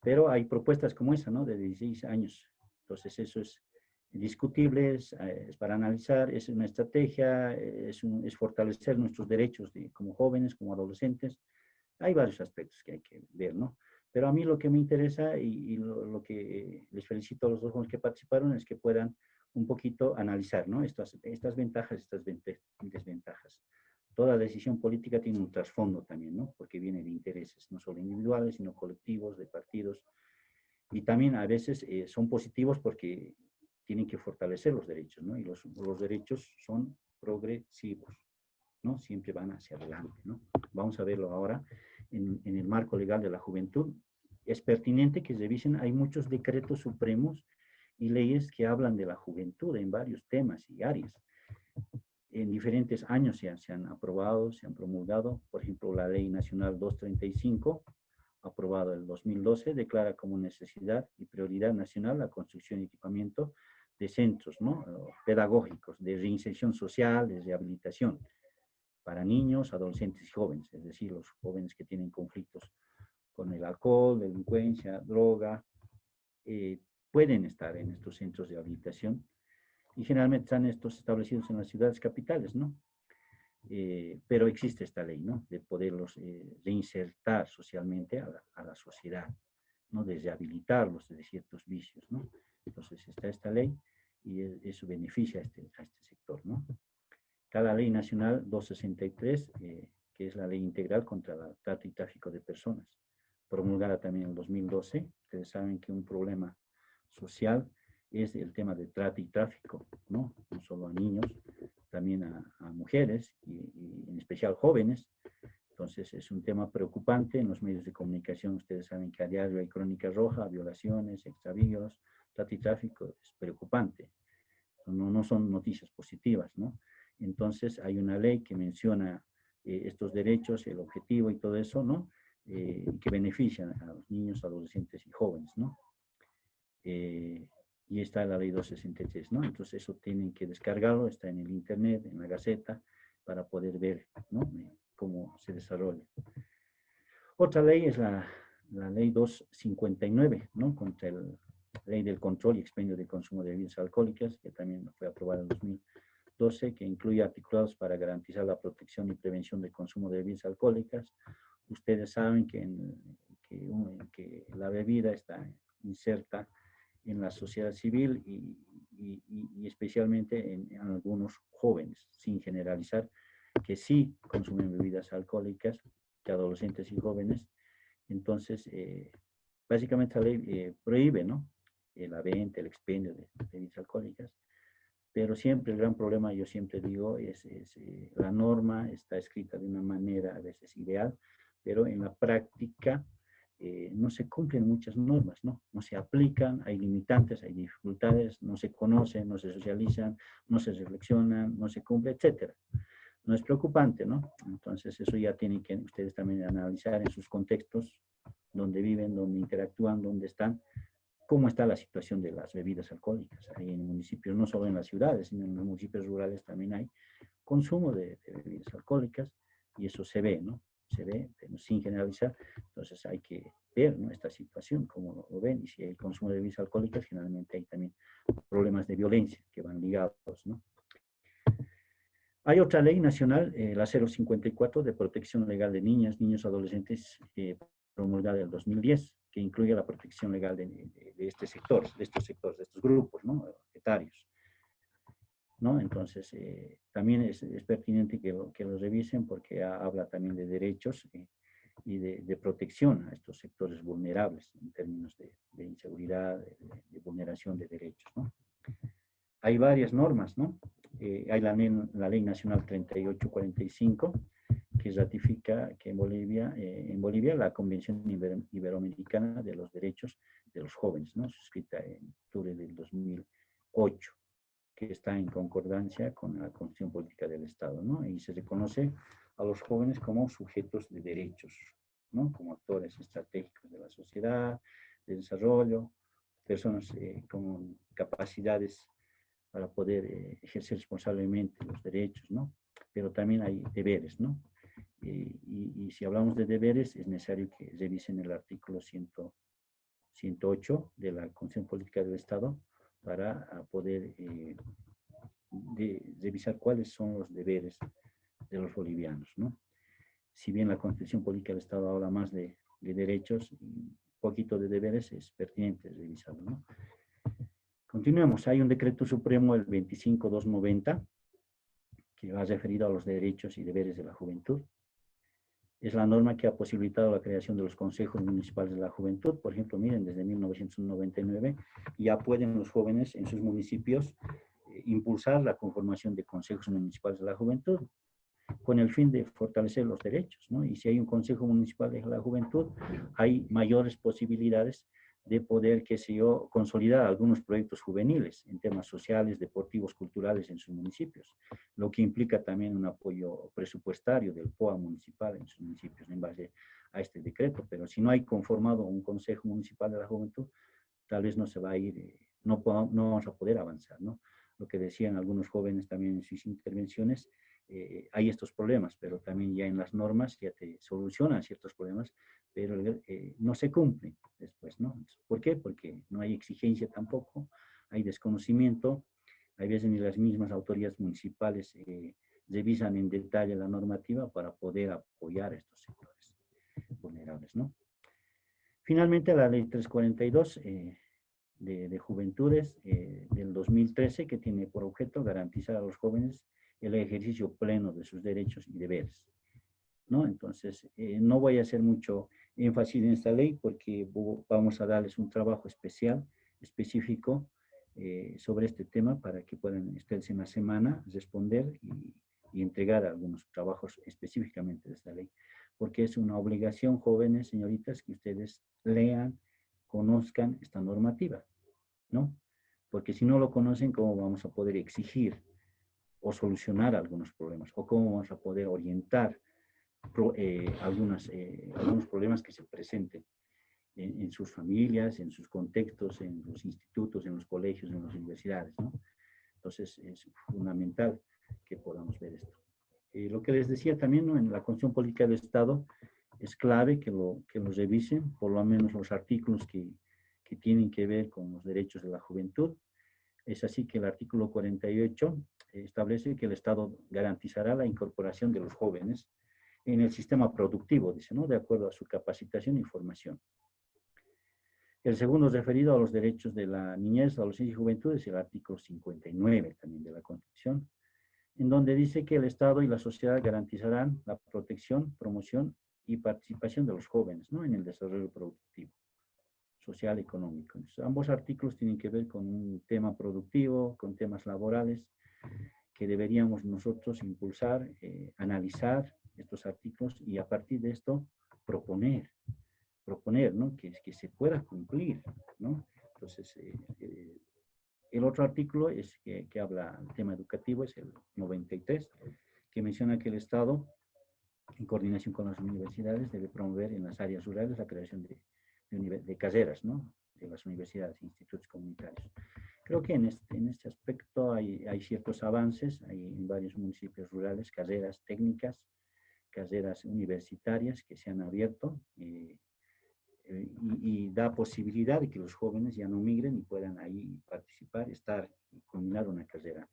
Pero hay propuestas como esa, ¿no? De 16 años. Entonces eso es discutible, es para analizar, es una estrategia, es fortalecer nuestros derechos como jóvenes, como adolescentes. Hay varios aspectos que hay que ver, ¿no? Pero a mí lo que me interesa y lo que les felicito a los dos jóvenes que participaron es que puedan un poquito analizar, ¿no? Estas ventajas, estas desventajas. Toda decisión política tiene un trasfondo también, ¿no? Porque viene de intereses, no solo individuales, sino colectivos, de partidos. Y también a veces son positivos porque tienen que fortalecer los derechos, ¿no? Y los derechos son progresivos, ¿no? Siempre van hacia adelante, ¿no? Vamos a verlo ahora en el marco legal de la juventud. Es pertinente que revisen, hay muchos decretos supremos y leyes que hablan de la juventud en varios temas y áreas. En diferentes años se han aprobado, se han promulgado. Por ejemplo, la Ley Nacional 235, aprobada en el 2012, declara como necesidad y prioridad nacional la construcción y equipamiento de centros, ¿no? Pedagógicos, de reinserción social, de rehabilitación, para niños, adolescentes y jóvenes, es decir, los jóvenes que tienen conflictos con el alcohol, delincuencia, droga, pueden estar en estos centros de rehabilitación y generalmente están estos establecidos en las ciudades capitales, ¿no? Pero existe esta ley, ¿no? De poderlos reinsertar socialmente a la sociedad, ¿no? De rehabilitarlos de ciertos vicios, ¿no? Entonces está esta ley y eso beneficia a este sector, ¿no? Cada ley nacional 263, que es la ley integral contra la trata y tráfico de personas, promulgada también en el 2012. Ustedes saben que un problema social es el tema de trata y tráfico, ¿no? No solo a niños, también a mujeres y en especial jóvenes. Entonces es un tema preocupante en los medios de comunicación. Ustedes saben que a diario hay crónica roja, violaciones, extravíos, trata y tráfico. Es preocupante. No son noticias positivas, ¿no? Entonces hay una ley que menciona estos derechos, el objetivo y todo eso, ¿no? Que benefician a los niños, adolescentes y jóvenes, ¿no? Y está la ley 263, ¿no? Entonces eso tienen que descargarlo, está en el internet, en la Gaceta, para poder ver, ¿no? Cómo se desarrolla. Otra ley es la ley 259, ¿no? Contra la ley del control y expendio de consumo de bebidas alcohólicas, que también fue aprobada en 2012, que incluye articulados para garantizar la protección y prevención del consumo de bebidas alcohólicas. Ustedes saben que la bebida está inserta en la sociedad civil y especialmente en algunos jóvenes, sin generalizar, que sí consumen bebidas alcohólicas, que adolescentes y jóvenes. Entonces, básicamente la ley prohíbe, ¿no? La venta, el expendio de bebidas alcohólicas, pero siempre el gran problema, yo siempre digo, es la norma está escrita de una manera a veces ideal, pero en la práctica no se cumplen muchas normas, ¿no? No se aplican, hay limitantes, hay dificultades, no se conocen, no se socializan, no se reflexionan, no se cumple, etcétera. No es preocupante, ¿no? Entonces eso ya tienen que ustedes también analizar en sus contextos, donde viven, donde interactúan, donde están, cómo está la situación de las bebidas alcohólicas. Ahí en municipios, no solo en las ciudades, sino en los municipios rurales también hay consumo de bebidas alcohólicas y eso se ve, ¿no? Se ve, pero sin generalizar. Entonces hay que ver, ¿no? Esta situación, cómo lo ven, y si hay consumo de bebidas alcohólicas, generalmente hay también problemas de violencia que van ligados, ¿no? Hay otra ley nacional, la 054, de protección legal de niñas, niños, adolescentes, promulgada en el 2010, que incluye la protección legal de este sector, de estos sectores, de estos grupos, ¿no? Etarios, ¿no? Entonces, también es pertinente que lo revisen porque habla también de derechos y de protección a estos sectores vulnerables en términos de inseguridad, de vulneración de derechos, ¿no? Hay varias normas, ¿no? Hay la Ley Nacional 3845, que ratifica que en Bolivia la Convención Iberoamericana de los Derechos de los Jóvenes, ¿no? Suscrita en octubre del 2008, que está en concordancia con la Constitución Política del Estado, ¿no? Y se reconoce a los jóvenes como sujetos de derechos, ¿no? Como actores estratégicos de la sociedad, de desarrollo, personas con capacidades para poder ejercer responsablemente los derechos, ¿no? Pero también hay deberes, ¿no? Y si hablamos de deberes, es necesario que revisen el artículo 108 de la Constitución Política del Estado para poder revisar cuáles son los deberes de los bolivianos, ¿no? Si bien la Constitución Política del Estado habla más de derechos y un poquito de deberes, es pertinente revisarlo, ¿no? Continuemos. Hay un decreto supremo, el 25290, que va referido a los derechos y deberes de la juventud. Es la norma que ha posibilitado la creación de los consejos municipales de la juventud. Por ejemplo, miren, desde 1999 ya pueden los jóvenes en sus municipios impulsar la conformación de consejos municipales de la juventud, con el fin de fortalecer los derechos, ¿no? Y si hay un consejo municipal de la juventud, hay mayores posibilidades de poder, qué sé yo, consolidar algunos proyectos juveniles en temas sociales, deportivos, culturales en sus municipios, lo que implica también un apoyo presupuestario del POA municipal en sus municipios en base a este decreto. Pero si no hay conformado un consejo municipal de la juventud, tal vez no se va a ir, no vamos a poder avanzar, ¿no? Lo que decían algunos jóvenes también en sus intervenciones, hay estos problemas, pero también ya en las normas ya te solucionan ciertos problemas, pero no se cumplen después, ¿no? ¿Por qué? Porque no hay exigencia tampoco, hay desconocimiento, hay veces ni las mismas autoridades municipales revisan en detalle la normativa para poder apoyar a estos sectores vulnerables, ¿no? Finalmente, la ley 342 de Juventudes del 2013, que tiene por objeto garantizar a los jóvenes el ejercicio pleno de sus derechos y deberes, ¿no? Entonces, no voy a hacer mucho énfasis en esta ley porque vamos a darles un trabajo especial, específico sobre este tema para que puedan ustedes en la semana responder y entregar algunos trabajos específicamente de esta ley, porque es una obligación, jóvenes, señoritas, que ustedes lean, conozcan esta normativa, ¿no? Porque si no lo conocen, ¿cómo vamos a poder exigir o solucionar algunos problemas? ¿O cómo vamos a poder orientar algunos problemas que se presenten en sus familias, en sus contextos, en los institutos, en los colegios, en las universidades, ¿no? Entonces, es fundamental que podamos ver esto. Lo que les decía también, ¿no? En la Constitución Política del Estado es clave que lo revisen, por lo menos los artículos que tienen que ver con los derechos de la juventud. Es así que el artículo 48 establece que el Estado garantizará la incorporación de los jóvenes en el sistema productivo, dice, ¿no? De acuerdo a su capacitación y formación. El segundo es referido a los derechos de la niñez, adolescencia y juventud, es el artículo 59 también de la Constitución, en donde dice que el Estado y la sociedad garantizarán la protección, promoción y participación de los jóvenes, ¿no? En el desarrollo productivo, social y económico. Entonces, ambos artículos tienen que ver con un tema productivo, con temas laborales, que deberíamos nosotros impulsar, analizar estos artículos y a partir de esto proponer, ¿no? Que se pueda cumplir, ¿no? Entonces, el otro artículo es que habla del tema educativo, es el 93, que menciona que el Estado, en coordinación con las universidades, debe promover en las áreas rurales la creación de carreras, ¿no? De las universidades e institutos comunitarios. Creo que en este aspecto hay ciertos avances, hay en varios municipios rurales carreras técnicas, carreras universitarias que se han abierto y da posibilidad de que los jóvenes ya no migren y puedan ahí participar, estar y culminar una carrera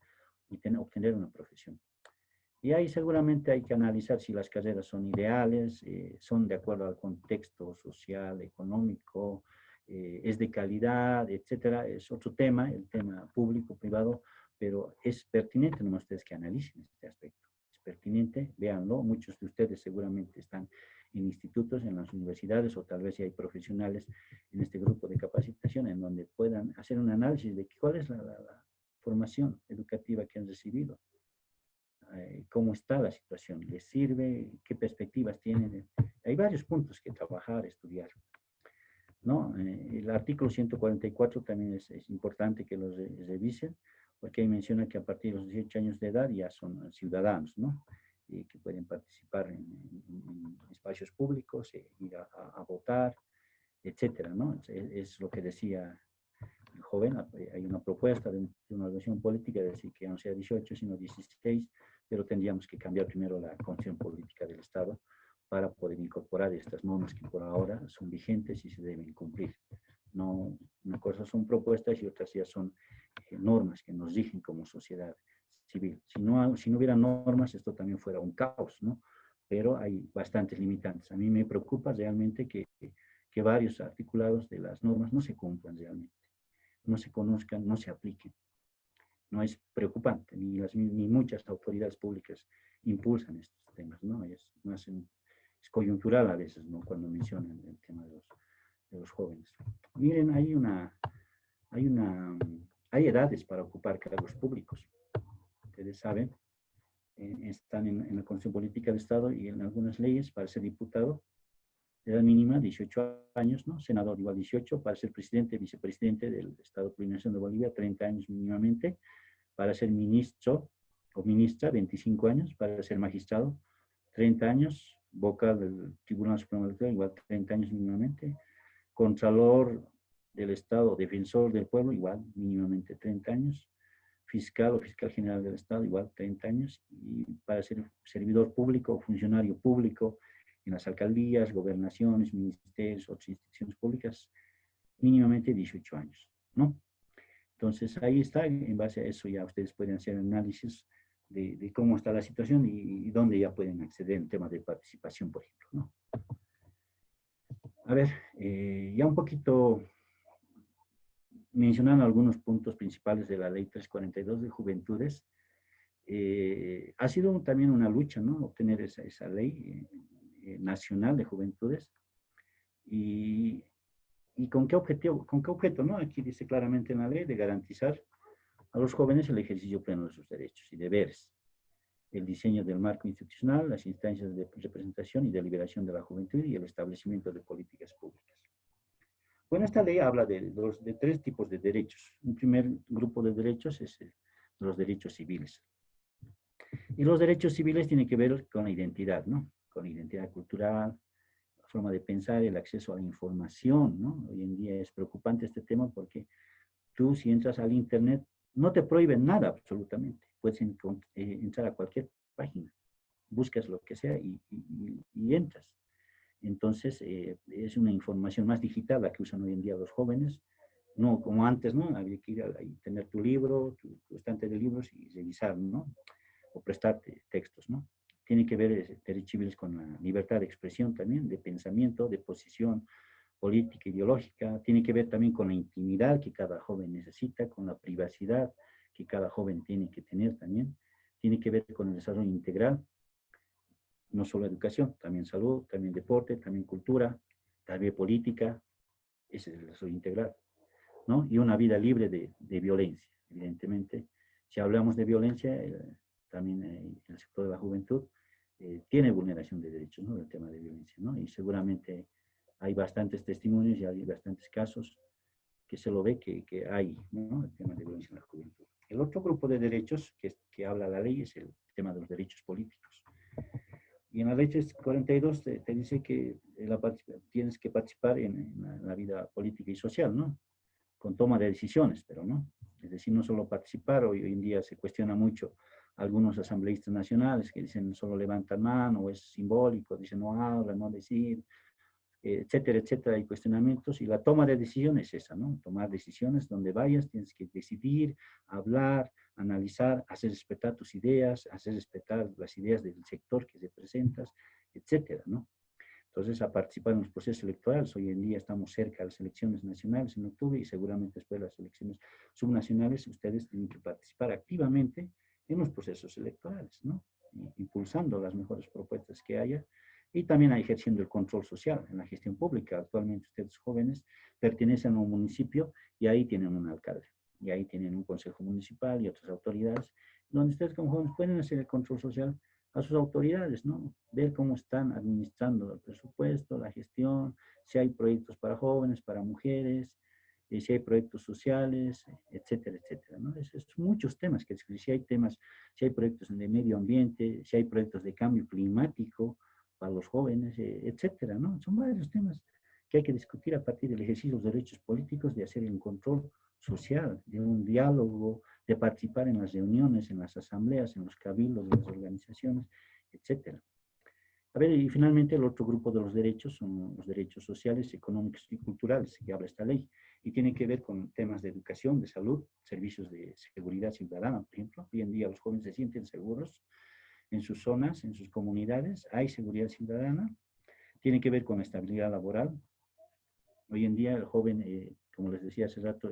y obtener una profesión. Y ahí seguramente hay que analizar si las carreras son ideales, son de acuerdo al contexto social, económico, es de calidad, etcétera. Es otro tema, el tema público, privado, pero es pertinente nomás ustedes que analicen este aspecto. Es pertinente, véanlo. Muchos de ustedes seguramente están en institutos, en las universidades, o tal vez si hay profesionales en este grupo de capacitación en donde puedan hacer un análisis de cuál es la formación educativa que han recibido, cómo está la situación, les sirve, qué perspectivas tienen. Hay varios puntos que trabajar, estudiar, ¿no? El artículo 144 también es importante que lo revisen, porque ahí menciona que a partir de los 18 años de edad ya son ciudadanos, ¿no? Y que pueden participar en espacios públicos, ir a votar, etcétera, ¿no? Es lo que decía el joven. Hay una propuesta de una organización política de decir que no sea 18, sino 16, pero tendríamos que cambiar primero la constitución política del Estado para poder incorporar estas normas que por ahora son vigentes y se deben cumplir. No, una cosa son propuestas y otras ya son normas que nos rigen como sociedad civil. Si no hubiera normas, esto también fuera un caos, ¿no? Pero hay bastantes limitantes. A mí me preocupa realmente que varios articulados de las normas no se cumplan realmente, no se conozcan, no se apliquen. No es preocupante, ni muchas autoridades públicas impulsan estos temas, ¿no? Es más es coyuntural a veces, ¿no? Cuando mencionan el tema de los jóvenes. Miren, hay edades para ocupar cargos públicos. Ustedes saben, están en la Constitución Política del Estado y en algunas leyes para ser diputado, edad mínima 18 años, ¿no? Senador igual 18, para ser presidente, vicepresidente del Estado Plurinacional de Bolivia, 30 años mínimamente, para ser ministro o ministra, 25 años, para ser magistrado, 30 años, vocal del Tribunal Supremo Electoral, igual 30 años mínimamente, contralor del Estado, defensor del pueblo, igual mínimamente 30 años, fiscal o fiscal general del Estado, igual 30 años, y para ser servidor público o funcionario público en las alcaldías, gobernaciones, ministerios, otras instituciones públicas, mínimamente 18 años, ¿no? Entonces, ahí está, en base a eso ya ustedes pueden hacer análisis de cómo está la situación y dónde ya pueden acceder en temas de participación, por ejemplo, ¿no? A ver, ya un poquito mencionando algunos puntos principales de la Ley 342 de Juventudes. Ha sido también una lucha, ¿no? Obtener esa ley nacional de juventudes. ¿Y con qué objetivo? ¿Con qué objeto, no? Aquí dice claramente en la ley de garantizar a los jóvenes el ejercicio pleno de sus derechos y deberes, el diseño del marco institucional, las instancias de representación y deliberación de la juventud y el establecimiento de políticas públicas. Bueno, esta ley habla de tres tipos de derechos. Un primer grupo de derechos es los derechos civiles. Y los derechos civiles tienen que ver con la identidad, ¿no? Con la identidad cultural, la forma de pensar, el acceso a la información, ¿no? Hoy en día es preocupante este tema porque tú, si entras al Internet, no te prohíben nada absolutamente. Puedes entrar a cualquier página, buscas lo que sea y entras. Entonces, es una información más digital la que usan hoy en día los jóvenes, no como antes, ¿no? Había que ir a tener tu libro, tu estante de libros y revisar, ¿no? O prestarte textos, ¿no? Tiene que ver derechos civiles con la libertad de expresión también, de pensamiento, de posición política, ideológica. Tiene que ver también con la intimidad que cada joven necesita, con la privacidad que cada joven tiene que tener también. Tiene que ver con el desarrollo integral, no solo educación, también salud, también deporte, también cultura, también política, ese es el desarrollo integral, ¿no? Y una vida libre de violencia, evidentemente. Si hablamos de violencia, también el sector de la juventud tiene vulneración de derechos, ¿no? El tema de violencia, ¿no? Y seguramente hay bastantes testimonios y hay bastantes casos que se lo ve que hay, ¿no? El tema de violencia en la juventud. El otro grupo de derechos que habla la ley es el tema de los derechos políticos. Y en la ley 342 te dice que tienes que participar en la vida política y social, ¿no? Con toma de decisiones, pero no. Es decir, no solo participar, hoy en día se cuestiona mucho algunos asambleístas nacionales que dicen solo levantan mano, o es simbólico, dicen no habla, no decir, etcétera, etcétera, hay cuestionamientos, y la toma de decisiones es esa, ¿no? Tomar decisiones donde vayas, tienes que decidir, hablar, analizar, hacer respetar tus ideas, hacer respetar las ideas del sector que representas, etcétera, ¿no? Entonces, a participar en los procesos electorales, hoy en día estamos cerca de las elecciones nacionales en octubre y seguramente después de las elecciones subnacionales, ustedes tienen que participar activamente en los procesos electorales, ¿no? impulsando las mejores propuestas que haya, y también ejerciendo el control social en la gestión pública. Actualmente ustedes jóvenes pertenecen a un municipio y ahí tienen un alcalde, y ahí tienen un consejo municipal y otras autoridades, donde ustedes como jóvenes pueden hacer el control social a sus autoridades, ¿no? Ver cómo están administrando el presupuesto, la gestión, si hay proyectos para jóvenes, para mujeres, si hay proyectos sociales, etcétera, etcétera, ¿no? Es muchos temas que si hay temas, si hay proyectos de medio ambiente, si hay proyectos de cambio climático para los jóvenes, etcétera, ¿no? Son varios temas que hay que discutir a partir del ejercicio de los derechos políticos, de hacer el control social, de un diálogo, de participar en las reuniones, en las asambleas, en los cabildos de las organizaciones, etcétera. A ver, y finalmente el otro grupo de los derechos son los derechos sociales, económicos y culturales que habla esta ley, y tiene que ver con temas de educación, de salud, servicios de seguridad ciudadana, por ejemplo. Hoy en día los jóvenes se sienten seguros en sus zonas, en sus comunidades, hay seguridad ciudadana, tiene que ver con estabilidad laboral. Hoy en día el joven, como les decía hace rato,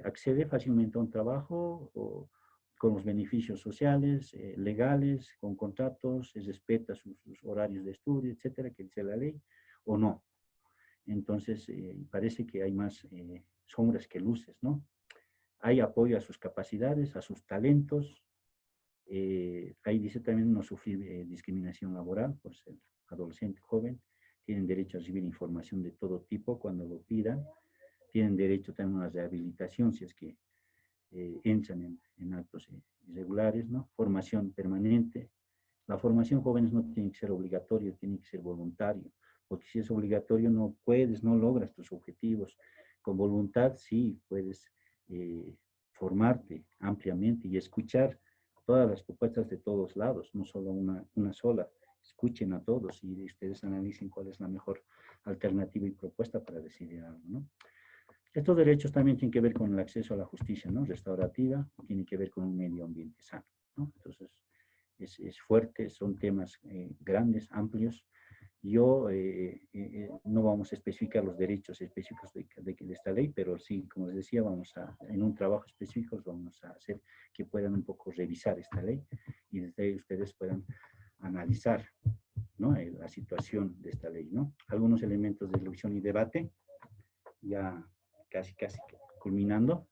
accede fácilmente a un trabajo o con los beneficios sociales, legales, con contratos, se respeta sus horarios de estudio, etcétera, que dice la ley, o no. Entonces, parece que hay más sombras que luces, ¿no? Hay apoyo a sus capacidades, a sus talentos. Ahí dice también no sufrir discriminación laboral por ser adolescente, joven. Tienen derecho a recibir información de todo tipo cuando lo pidan. Tienen derecho también a la rehabilitación si es que entran en actos irregulares, ¿no? Formación permanente. La formación jóvenes no tiene que ser obligatoria, tiene que ser voluntario, porque si es obligatorio no puedes, no logras tus objetivos. Con voluntad sí puedes formarte ampliamente y escuchar todas las propuestas de todos lados, no solo una sola. Escuchen a todos y ustedes analicen cuál es la mejor alternativa y propuesta para decidir algo, ¿no? Estos derechos también tienen que ver con el acceso a la justicia, ¿no? Restaurativa, tiene que ver con un medio ambiente sano, ¿no? Entonces, es fuerte, son temas grandes, amplios. Yo no vamos a especificar los derechos específicos de esta ley, pero sí, como les decía, en un trabajo específico vamos a hacer que puedan un poco revisar esta ley y desde ahí ustedes puedan analizar, ¿no? La situación de esta ley, ¿no? Algunos elementos de discusión y debate, ya casi culminando.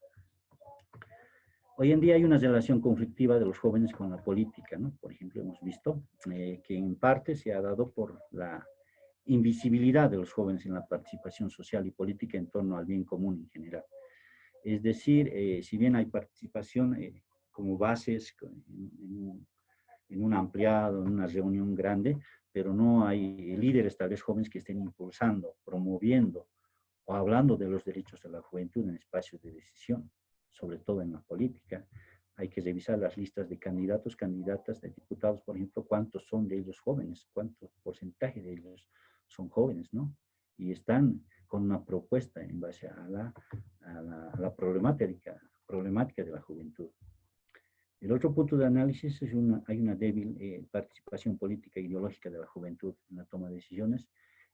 Hoy en día hay una relación conflictiva de los jóvenes con la política, ¿no? Por ejemplo, hemos visto que en parte se ha dado por la invisibilidad de los jóvenes en la participación social y política en torno al bien común en general. Es decir, si bien hay participación como bases en un ampliado, en una reunión grande, pero no hay líderes tal vez jóvenes que estén impulsando, promoviendo o hablando de los derechos de la juventud en espacios de decisión, sobre todo en la política. Hay que revisar las listas de candidatos, candidatas, de diputados, por ejemplo, cuántos son de ellos jóvenes, cuánto porcentaje de ellos son jóvenes, ¿no? Y están con una propuesta en base a la problemática de la juventud. El otro punto de análisis es hay una débil participación política e ideológica de la juventud en la toma de decisiones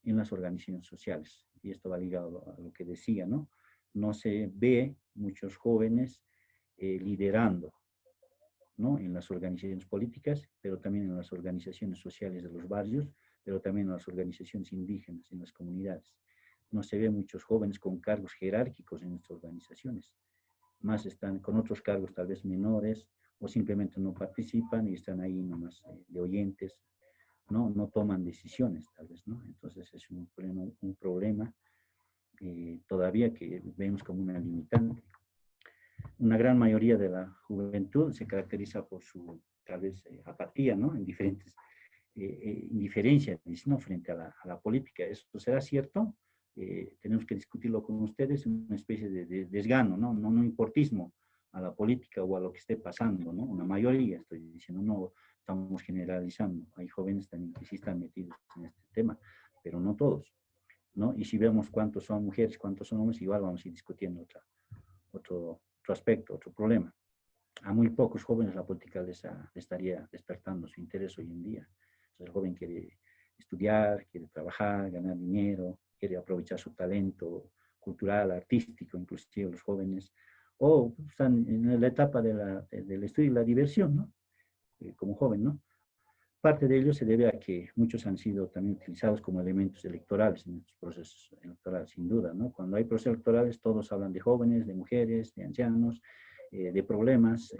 en las organizaciones sociales. Y esto va ligado a lo que decía, ¿no? No se ve muchos jóvenes liderando, ¿no? En las organizaciones políticas, pero también en las organizaciones sociales de los barrios, pero también en las organizaciones indígenas, en las comunidades. No se ve muchos jóvenes con cargos jerárquicos en estas organizaciones. Más están con otros cargos tal vez menores, o simplemente no participan y están ahí nomás de oyentes, no toman decisiones tal vez, ¿no? Entonces es un problema todavía que vemos como una limitante. Una gran mayoría de la juventud se caracteriza por su, tal vez, apatía, ¿no? En diferentes indiferencia, ¿no? Frente a la política. ¿Esto será cierto? Tenemos que discutirlo con ustedes, una especie de desgano, ¿no? No importismo a la política o a lo que esté pasando, ¿no? Una mayoría, estoy diciendo, no estamos generalizando. Hay jóvenes también que sí están metidos en este tema, pero no todos, ¿no? Y si vemos cuántos son mujeres, cuántos son hombres, igual vamos a ir discutiendo otro aspecto, otro problema. A muy pocos jóvenes la política les estaría despertando su interés hoy en día. Entonces el joven quiere estudiar, quiere trabajar, ganar dinero, quiere aprovechar su talento cultural, artístico, inclusive los jóvenes, o están en la etapa del estudio y la diversión, ¿no? como joven, ¿no? Parte de ello se debe a que muchos han sido también utilizados como elementos electorales en estos procesos electorales, sin duda, ¿no? Cuando hay procesos electorales, todos hablan de jóvenes, de mujeres, de ancianos, de problemas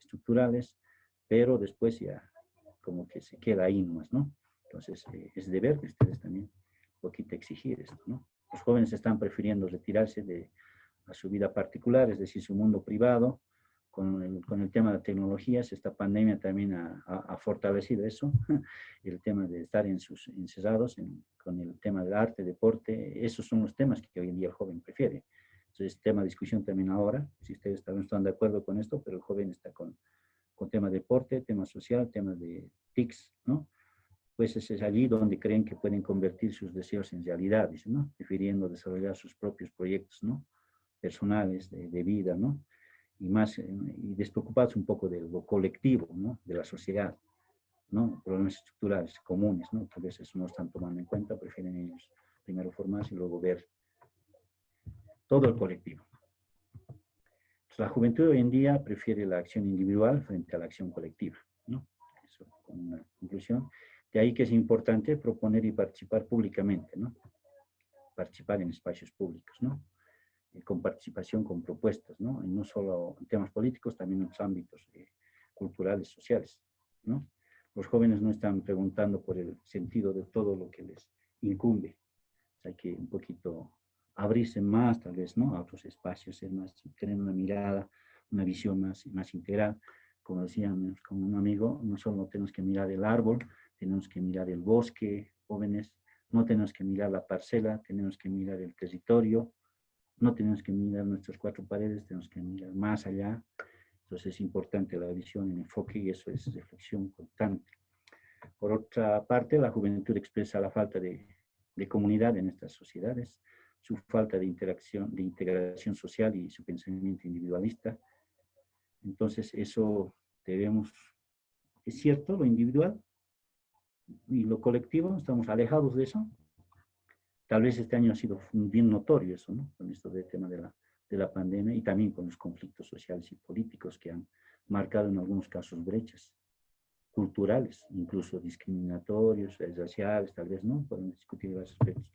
estructurales, pero después ya como que se queda ahí nomás, ¿no? Entonces, es deber de ustedes también un poquito exigir esto, ¿no? Los jóvenes están prefiriendo retirarse de a su vida particular, es decir, su mundo privado, con el tema de tecnologías. Esta pandemia también ha fortalecido eso, el tema de estar encerrados con el tema del arte, deporte, esos son los temas que hoy en día el joven prefiere. Entonces, tema de discusión también ahora, si ustedes también están de acuerdo con esto, pero el joven está con tema de deporte, tema social, temas de TICs, ¿no? Pues es allí donde creen que pueden convertir sus deseos en realidades, ¿no? Prefiriendo desarrollar sus propios proyectos, ¿no? Personales, de vida, ¿no? Y más, y despreocupados un poco de lo colectivo, ¿no? De la sociedad, ¿no? Problemas estructurales comunes, ¿no? Tal vez eso no están tomando en cuenta, prefieren ellos primero formarse y luego ver todo el colectivo. Entonces, la juventud hoy en día prefiere la acción individual frente a la acción colectiva, ¿no? Eso con una conclusión. De ahí que es importante proponer y participar públicamente, ¿no? Participar en espacios públicos, ¿no? Con participación, con propuestas, ¿no? Y no solo en temas políticos, también en los ámbitos culturales, sociales, ¿no? Los jóvenes no están preguntando por el sentido de todo lo que les incumbe. Hay que un poquito abrirse más, tal vez, ¿no? A otros espacios, ser más, tener una mirada, una visión más integral. Como decían con un amigo, no solo tenemos que mirar el árbol, tenemos que mirar el bosque, jóvenes, no tenemos que mirar la parcela, tenemos que mirar el territorio, no tenemos que mirar nuestras cuatro paredes, tenemos que mirar más allá. Entonces es importante la visión, el enfoque, y eso es reflexión constante. Por otra parte, la juventud expresa la falta de comunidad en estas sociedades, su falta de integración social y su pensamiento individualista. Entonces eso debemos, es cierto, lo individual y lo colectivo, estamos alejados de eso. Tal vez este año ha sido bien notorio eso, ¿no? Con esto del tema de la pandemia y también con los conflictos sociales y políticos que han marcado en algunos casos brechas culturales, incluso discriminatorios, raciales, tal vez, ¿no? Podemos discutir varios aspectos.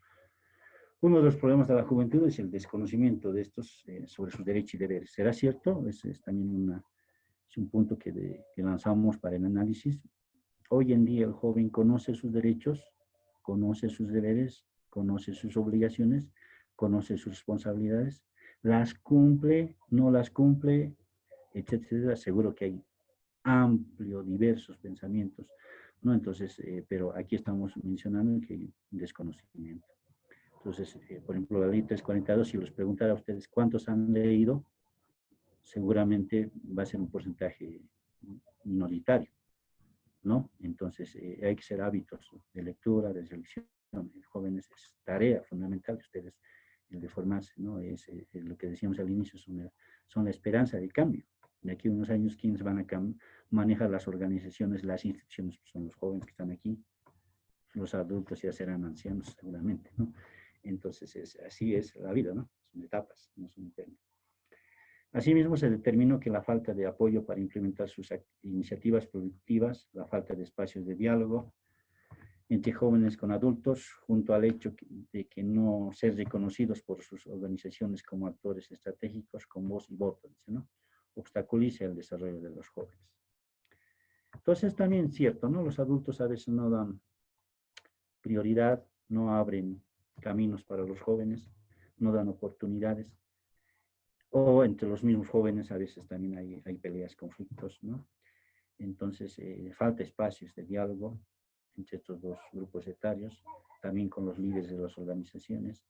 Uno de los problemas de la juventud es el desconocimiento de estos sobre sus derechos y deberes. ¿Será cierto? Es también es un punto que lanzamos para el análisis. Hoy en día el joven conoce sus derechos, conoce sus deberes, conoce sus obligaciones, conoce sus responsabilidades, las cumple, no las cumple, etcétera. Seguro que hay amplio, diversos pensamientos, ¿no? Entonces, pero aquí estamos mencionando que hay un desconocimiento. Entonces, por ejemplo, la ley 342, si los preguntara a ustedes cuántos han leído, seguramente va a ser un porcentaje minoritario, ¿no? Entonces, hay que ser hábitos de lectura, de reflexión. Jóvenes, es tarea fundamental de ustedes el de formarse, ¿no? Es lo que decíamos al inicio, son la esperanza de cambio. De aquí a unos años, ¿quiénes van a manejar las organizaciones, las instituciones? Pues son los jóvenes que están aquí. Los adultos ya serán ancianos seguramente, ¿no? Entonces, así es la vida, ¿no? Son etapas, no son eternas. Asimismo, se determinó que la falta de apoyo para implementar sus iniciativas productivas, la falta de espacios de diálogo entre jóvenes con adultos, junto al hecho de que no ser reconocidos por sus organizaciones como actores estratégicos con voz y voto, ¿no? Obstaculiza el desarrollo de los jóvenes. Entonces, también es cierto, ¿no? Los adultos a veces no dan prioridad, no abren caminos para los jóvenes, no dan oportunidades. O entre los mismos jóvenes a veces también hay peleas, conflictos, ¿no? Entonces, falta espacios de diálogo entre estos dos grupos etarios, también con los líderes de las organizaciones,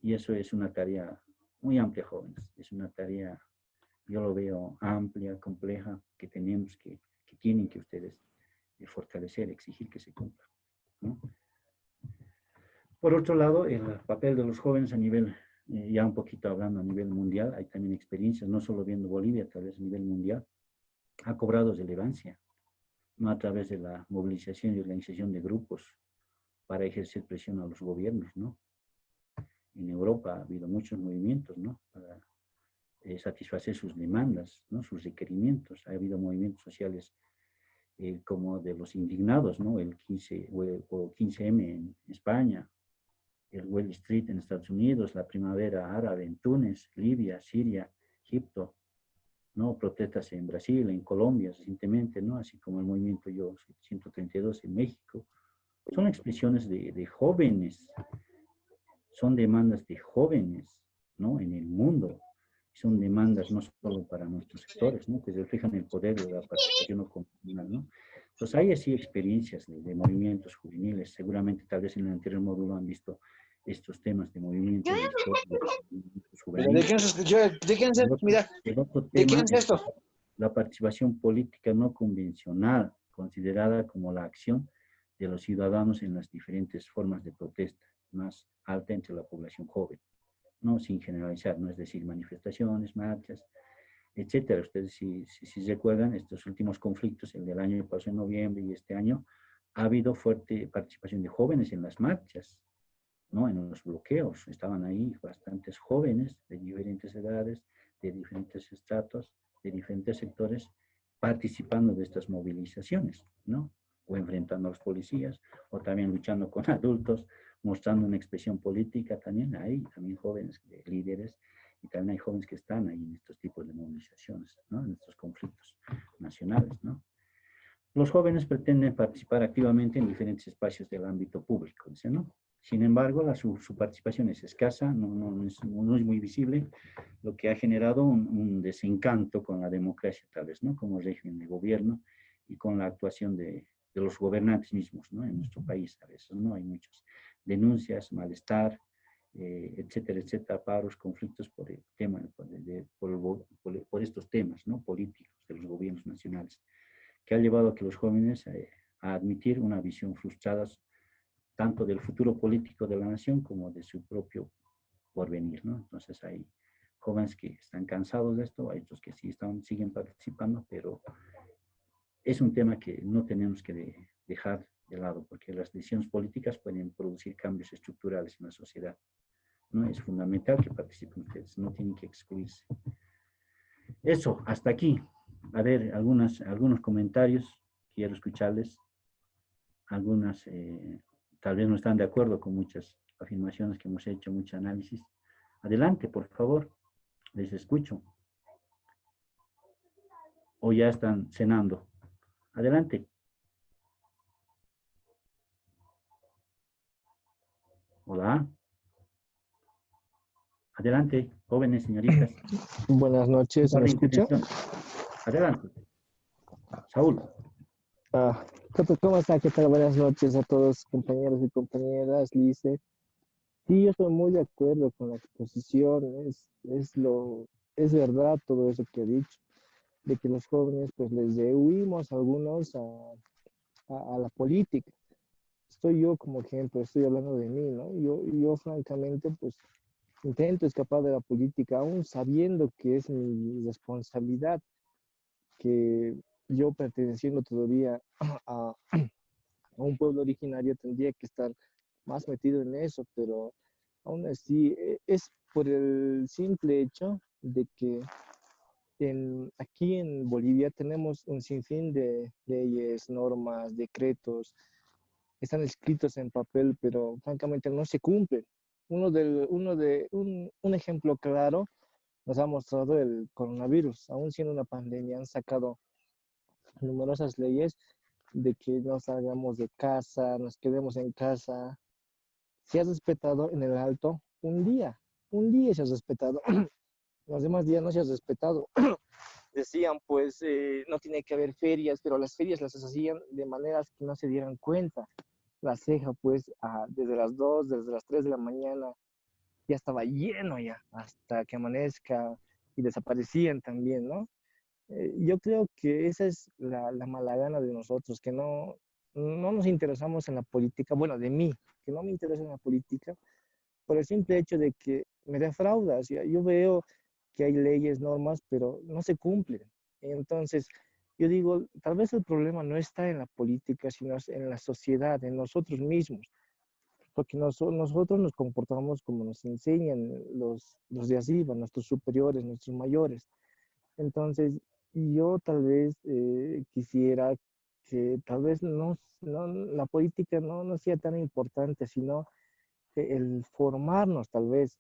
y eso es una tarea muy amplia, jóvenes, es una tarea, yo lo veo amplia, compleja, que tenemos que tienen que ustedes fortalecer, exigir que se cumpla, ¿no? Por otro lado, el papel de los jóvenes a nivel, ya un poquito hablando a nivel mundial, hay también experiencias, no solo viendo Bolivia, tal vez a nivel mundial, ha cobrado relevancia, no a través de la movilización y organización de grupos para ejercer presión a los gobiernos, ¿no? En Europa ha habido muchos movimientos, ¿no? Para satisfacer sus demandas, ¿no? Sus requerimientos. Ha habido movimientos sociales como de los indignados, ¿no? El 15 o 15M en España, el Wall Street en Estados Unidos, la primavera árabe en Túnez, Libia, Siria, Egipto, ¿no? Protestas en Brasil, en Colombia recientemente, ¿no? Así como el movimiento Yo 132 en México. Son expresiones de jóvenes, son demandas de jóvenes, ¿no? En el mundo. Son demandas no solo para nuestros sectores, ¿no? Que reflejan el poder de la participación no comunal, ¿no? Entonces hay así experiencias de movimientos juveniles. Seguramente tal vez en el anterior módulo han visto estos temas de movimientos de movimientos ¿De quién juveniles. ¿De quién es esto? Mira, El otro ¿de tema quién es esto? la participación política no convencional, considerada como la acción de los ciudadanos en las diferentes formas de protesta más alta entre la población joven, no sin generalizar, no es decir, manifestaciones, marchas, etcétera. Ustedes si recuerdan estos últimos conflictos, el del año pasado en noviembre y este año, ha habido fuerte participación de jóvenes en las marchas, ¿no? En los bloqueos, estaban ahí bastantes jóvenes de diferentes edades, de diferentes estratos, de diferentes sectores, participando de estas movilizaciones, ¿no? O enfrentando a los policías, o también luchando con adultos, mostrando una expresión política también. Hay también jóvenes líderes, y también hay jóvenes que están ahí en estos tipos de movilizaciones, ¿no? En estos conflictos nacionales, ¿no? Los jóvenes pretenden participar activamente en diferentes espacios del ámbito público, dice, ¿no? Sin embargo, su participación es escasa, no es muy visible, lo que ha generado un desencanto con la democracia, tal vez, ¿no? Como régimen de gobierno y con la actuación de los gobernantes mismos, ¿no? En nuestro país, a veces, ¿no? Hay muchas denuncias, malestar, etcétera, etcétera, paros, conflictos por el tema, por estos temas, ¿no? Políticos de los gobiernos nacionales, que ha llevado a que los jóvenes a admitir una visión frustrada tanto del futuro político de la nación como de su propio porvenir, ¿no? Entonces hay jóvenes que están cansados de esto, hay otros que sí siguen participando, pero es un tema que no tenemos que dejar de lado, porque las decisiones políticas pueden producir cambios estructurales en la sociedad, ¿no? Es fundamental que participen ustedes, no tienen que excluirse. Eso, hasta aquí. A ver, algunos comentarios, quiero escucharles. Algunas tal vez no están de acuerdo con muchas afirmaciones que hemos hecho, mucho análisis. Adelante, por favor, les escucho. O ya están cenando. Adelante. Hola. Adelante, jóvenes, señoritas. Buenas noches, ¿me escucha? Adelante. Saúl. ¿Cómo está? ¿Qué tal? Buenas noches a todos, compañeros y compañeras, Lice. Sí, yo estoy muy de acuerdo con la exposición, es verdad todo eso que he dicho, de que los jóvenes pues les huimos algunos a la política. Estoy yo como ejemplo, estoy hablando de mí, ¿no? Yo francamente pues intento escapar de la política, aún sabiendo que es mi responsabilidad, que yo perteneciendo todavía a un pueblo originario tendría que estar más metido en eso, pero aún así es por el simple hecho de que aquí en Bolivia tenemos un sinfín de leyes, normas, decretos, están escritos en papel, pero francamente no se cumplen. Un ejemplo claro nos ha mostrado el coronavirus. Aún siendo una pandemia, han sacado numerosas leyes de que no salgamos de casa, nos quedemos en casa. Se ha respetado en el alto un día se ha respetado. Los demás días no se ha respetado. Decían, pues, no tiene que haber ferias, pero las ferias las hacían de maneras que no se dieran cuenta. La ceja, pues, desde las 2, desde las 3 de la mañana, ya estaba lleno ya, hasta que amanezca, y desaparecían también, ¿no? Yo creo que esa es la mala gana de nosotros, que no nos interesamos en la política, bueno, de mí, que no me interesa en la política, por el simple hecho de que me defraudas. Yo veo que hay leyes, normas, pero no se cumplen. Entonces, yo digo, tal vez el problema no está en la política, sino en la sociedad, en nosotros mismos, porque nosotros nos comportamos como nos enseñan los de arriba, nuestros superiores, nuestros mayores. Entonces, yo tal vez quisiera que tal vez la política no sea tan importante, sino el formarnos tal vez.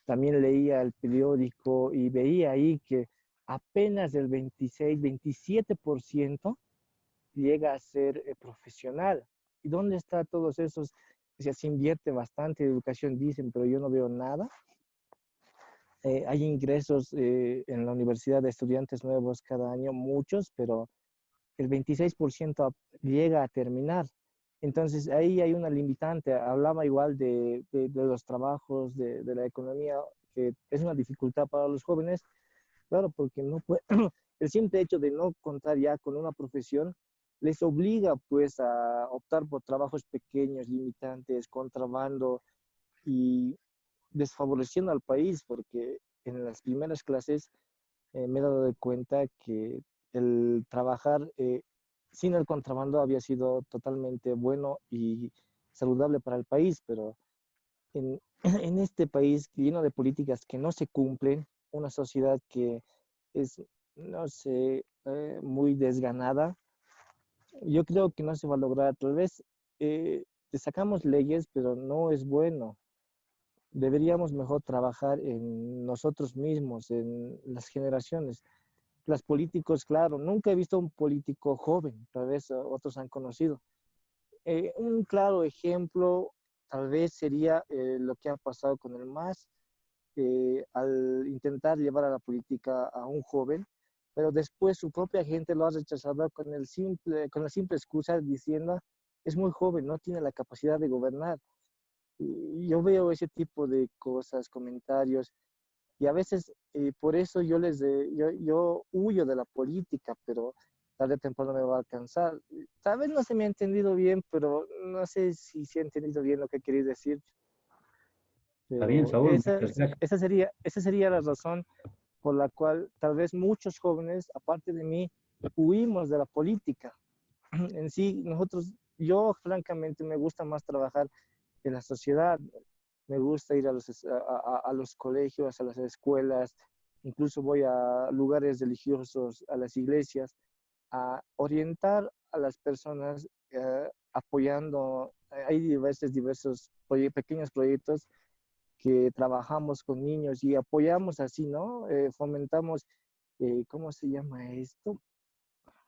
También leía el periódico y veía ahí que apenas el 26, 27% llega a ser profesional. ¿Y dónde está todos esos? O sea, se invierte bastante en educación, dicen, pero yo no veo nada. Hay ingresos en la universidad de estudiantes nuevos cada año, muchos, pero el 26% llega a terminar. Entonces ahí hay una limitante. Hablaba igual de los trabajos, de la economía, que es una dificultad para los jóvenes, claro, porque no puede, el simple hecho de no contar ya con una profesión les obliga pues a optar por trabajos pequeños, limitantes, contrabando y desfavoreciendo al país, porque en las primeras clases me he dado de cuenta que el trabajar sin el contrabando había sido totalmente bueno y saludable para el país, pero en, en este país lleno de políticas que no se cumplen, una sociedad que es, no sé, muy desganada, yo creo que no se va a lograr. Tal vez te sacamos leyes, pero no es bueno. Deberíamos mejor trabajar en nosotros mismos, en las generaciones. Los políticos, claro, nunca he visto un político joven, tal vez otros han conocido. Un claro ejemplo tal vez sería lo que ha pasado con el MAS al intentar llevar a la política a un joven, pero después su propia gente lo ha rechazado con la simple excusa diciendo es muy joven, no tiene la capacidad de gobernar. Y yo veo ese tipo de cosas, comentarios, y a veces por eso yo huyo de la política, pero tarde o temprano me va a alcanzar. Tal vez no se me ha entendido bien, pero no sé si se ha entendido bien lo que quería decir. Está bien, Pero Saúl, muchas gracias. esa sería la razón por la cual tal vez muchos jóvenes, aparte de mí, huimos de la política. En sí, yo francamente me gusta más trabajar en la sociedad, me gusta ir a los colegios, a las escuelas, incluso voy a lugares religiosos, a las iglesias, a orientar a las personas apoyando. Hay diversos pequeños proyectos que trabajamos con niños y apoyamos así, ¿no? Fomentamos, ¿cómo se llama esto?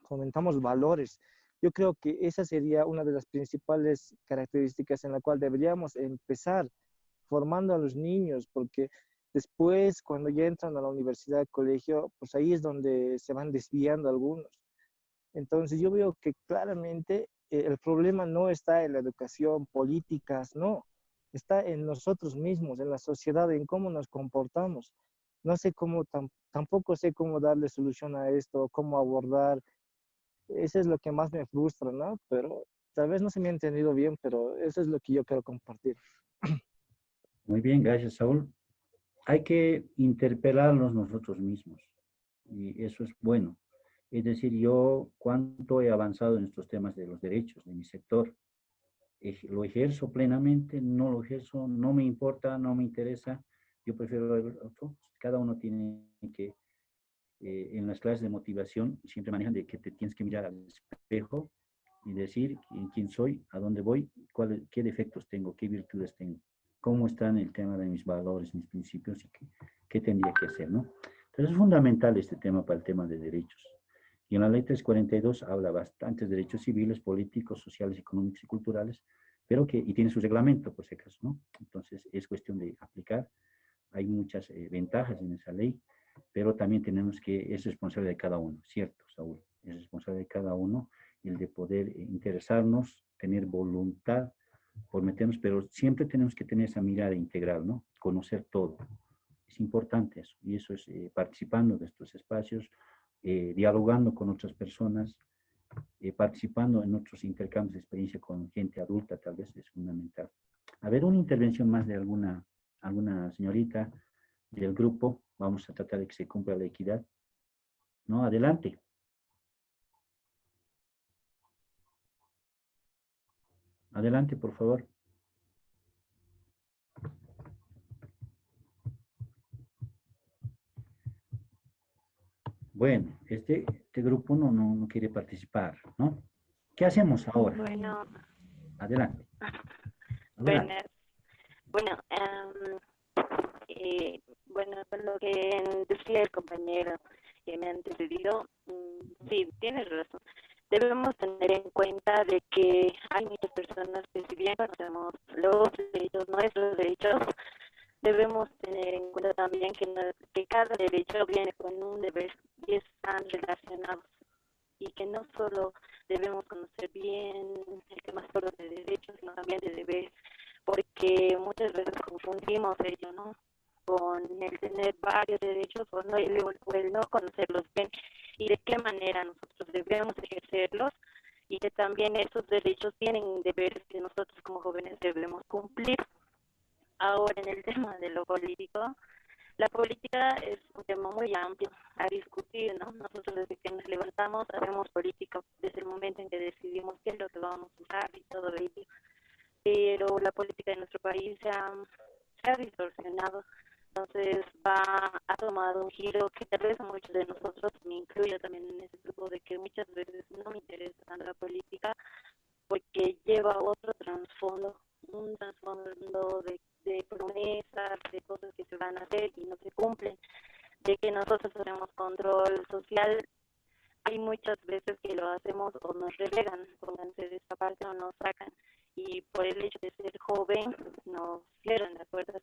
Fomentamos valores. Yo creo que esa sería una de las principales características en la cual deberíamos empezar formando a los niños, porque después cuando ya entran a la universidad, al colegio, pues ahí es donde se van desviando algunos. Entonces yo veo que claramente el problema no está en la educación, políticas, no, está en nosotros mismos, en la sociedad, en cómo nos comportamos. No sé cómo, tampoco sé cómo darle solución a esto, cómo abordar. Eso es lo que más me frustra, ¿no? Pero tal vez no se me ha entendido bien, pero eso es lo que yo quiero compartir. Muy bien, gracias, Saúl. Hay que interpelarnos nosotros mismos y eso es bueno. Es decir, yo cuánto he avanzado en estos temas de los derechos de mi sector. ¿Lo ejerzo plenamente? ¿No lo ejerzo? ¿No me importa? ¿No me interesa? Yo prefiero el otro. Cada uno tiene que, en las clases de motivación, siempre manejan de que te tienes que mirar al espejo y decir quién soy, a dónde voy, qué defectos tengo, qué virtudes tengo, cómo está en el tema de mis valores, mis principios y qué tendría que hacer, ¿no? Entonces es fundamental este tema para el tema de derechos. Y en la ley 342 habla bastantes derechos civiles, políticos, sociales, económicos y culturales, pero y tiene su reglamento, por si acaso, ¿no? Entonces es cuestión de aplicar. Hay muchas ventajas en esa ley, pero también tenemos que, es responsable de cada uno, ¿cierto, Saúl? Es responsable de cada uno el de poder interesarnos, tener voluntad por meternos, pero siempre tenemos que tener esa mirada integral, ¿no? Conocer todo. Es importante eso, y eso es participando de estos espacios, dialogando con otras personas, participando en otros intercambios de experiencia con gente adulta, tal vez es fundamental. A ver, una intervención más de alguna señorita del grupo. Vamos a tratar de que se cumpla la equidad. No, adelante. Adelante, por favor. Bueno, este grupo no quiere participar, ¿no? ¿Qué hacemos ahora? Bueno, Adelante. bueno, Adelante. bueno, bueno, con lo que decía el compañero que me ha antecedido, sí, tienes razón. Debemos tener en cuenta de que hay muchas personas que si bien conocemos los derechos, nuestros derechos, debemos tener en cuenta también que, que cada derecho viene con un deber y están relacionados. Y que no solo debemos conocer bien el tema solo de derechos, sino también de deberes, porque muchas veces confundimos ello, ¿no? Con el tener varios derechos o, no, o el no conocerlos bien y de qué manera nosotros debemos ejercerlos y que también esos derechos tienen deberes que nosotros como jóvenes debemos cumplir. Ahora, en el tema de lo político, la política es un tema muy amplio a discutir, ¿no? Nosotros desde que nos levantamos hacemos política desde el momento en que decidimos qué es lo que vamos a usar y todo ello. Pero la política de nuestro país se ha distorsionado, entonces ha tomado un giro que tal vez a muchos de nosotros, me incluyo también en ese grupo, de que muchas veces no me interesa tanto la política porque lleva otro trasfondo, un trasfondo de promesas, de cosas que se van a hacer y no se cumplen, de que nosotros hacemos control social. Hay muchas veces que lo hacemos o nos relegan, pónganse de esta parte o nos sacan, y por el hecho de ser joven nos cierran las puertas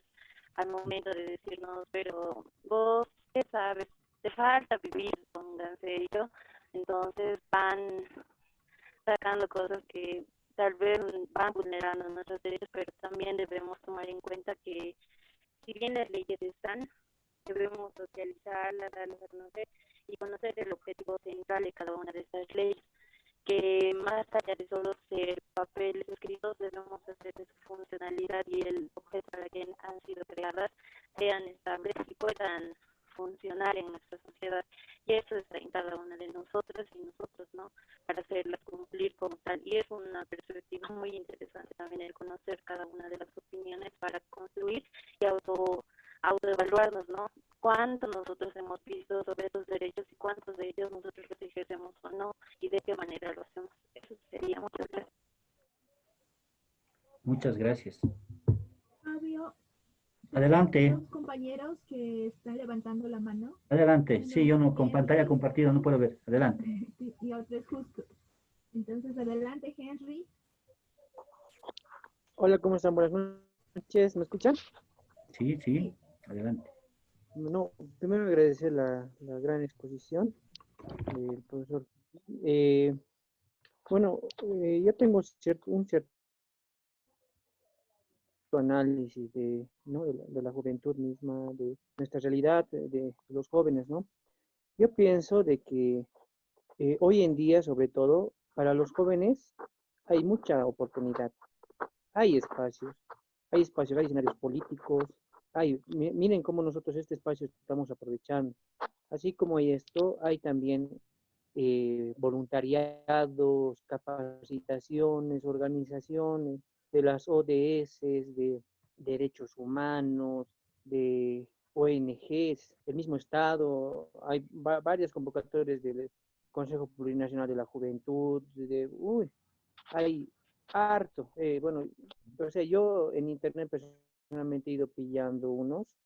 al momento de decirnos, pero vos, ¿qué sabes? Te falta vivir, pónganse ello. Entonces van sacando cosas que tal vez van vulnerando nuestros derechos, pero también debemos tomar en cuenta que si bien las leyes están, debemos socializarlas, darlas a conocer y conocer el objetivo central de cada una de estas leyes, que más allá de solo ser papeles escritos, debemos hacer de su funcionalidad y el objeto para que han sido creadas sean estables y puedan funcionar en nuestra sociedad. Y eso está en cada una de nosotras y nosotros, ¿no? Para hacerlas cumplir como tal. Y es una perspectiva muy interesante también el conocer cada una de las opiniones para construir y autoevaluarnos, ¿no? Cuánto nosotros hemos visto sobre esos derechos y cuántos de ellos nosotros los ejercemos o no y de qué manera lo hacemos. Eso sería. Muchas gracias. Muchas gracias. Fabio, Adelante. dos compañeros que están levantando la mano. Adelante. Sí, yo no con pantalla Henry, compartida no puedo ver. Adelante. y otro es justo. Entonces, adelante, Henry. Hola, ¿cómo están? Buenas noches. ¿Me escuchan? Sí, sí. Adelante. No, primero agradecer la gran exposición del profesor. Bueno, ya tengo un cierto análisis de, ¿no? de la juventud misma, de nuestra realidad, de los jóvenes, ¿no? Yo pienso de que hoy en día, sobre todo, para los jóvenes hay mucha oportunidad, hay espacios, hay escenarios políticos, miren cómo nosotros este espacio estamos aprovechando. Así como hay esto, hay también voluntariados, capacitaciones, organizaciones de las ODS, de derechos humanos, de ONGs, el mismo Estado, hay varias convocatorias del Consejo Plurinacional de la Juventud, hay harto. Bueno, o sea, yo en internet personalmente he ido pillando unos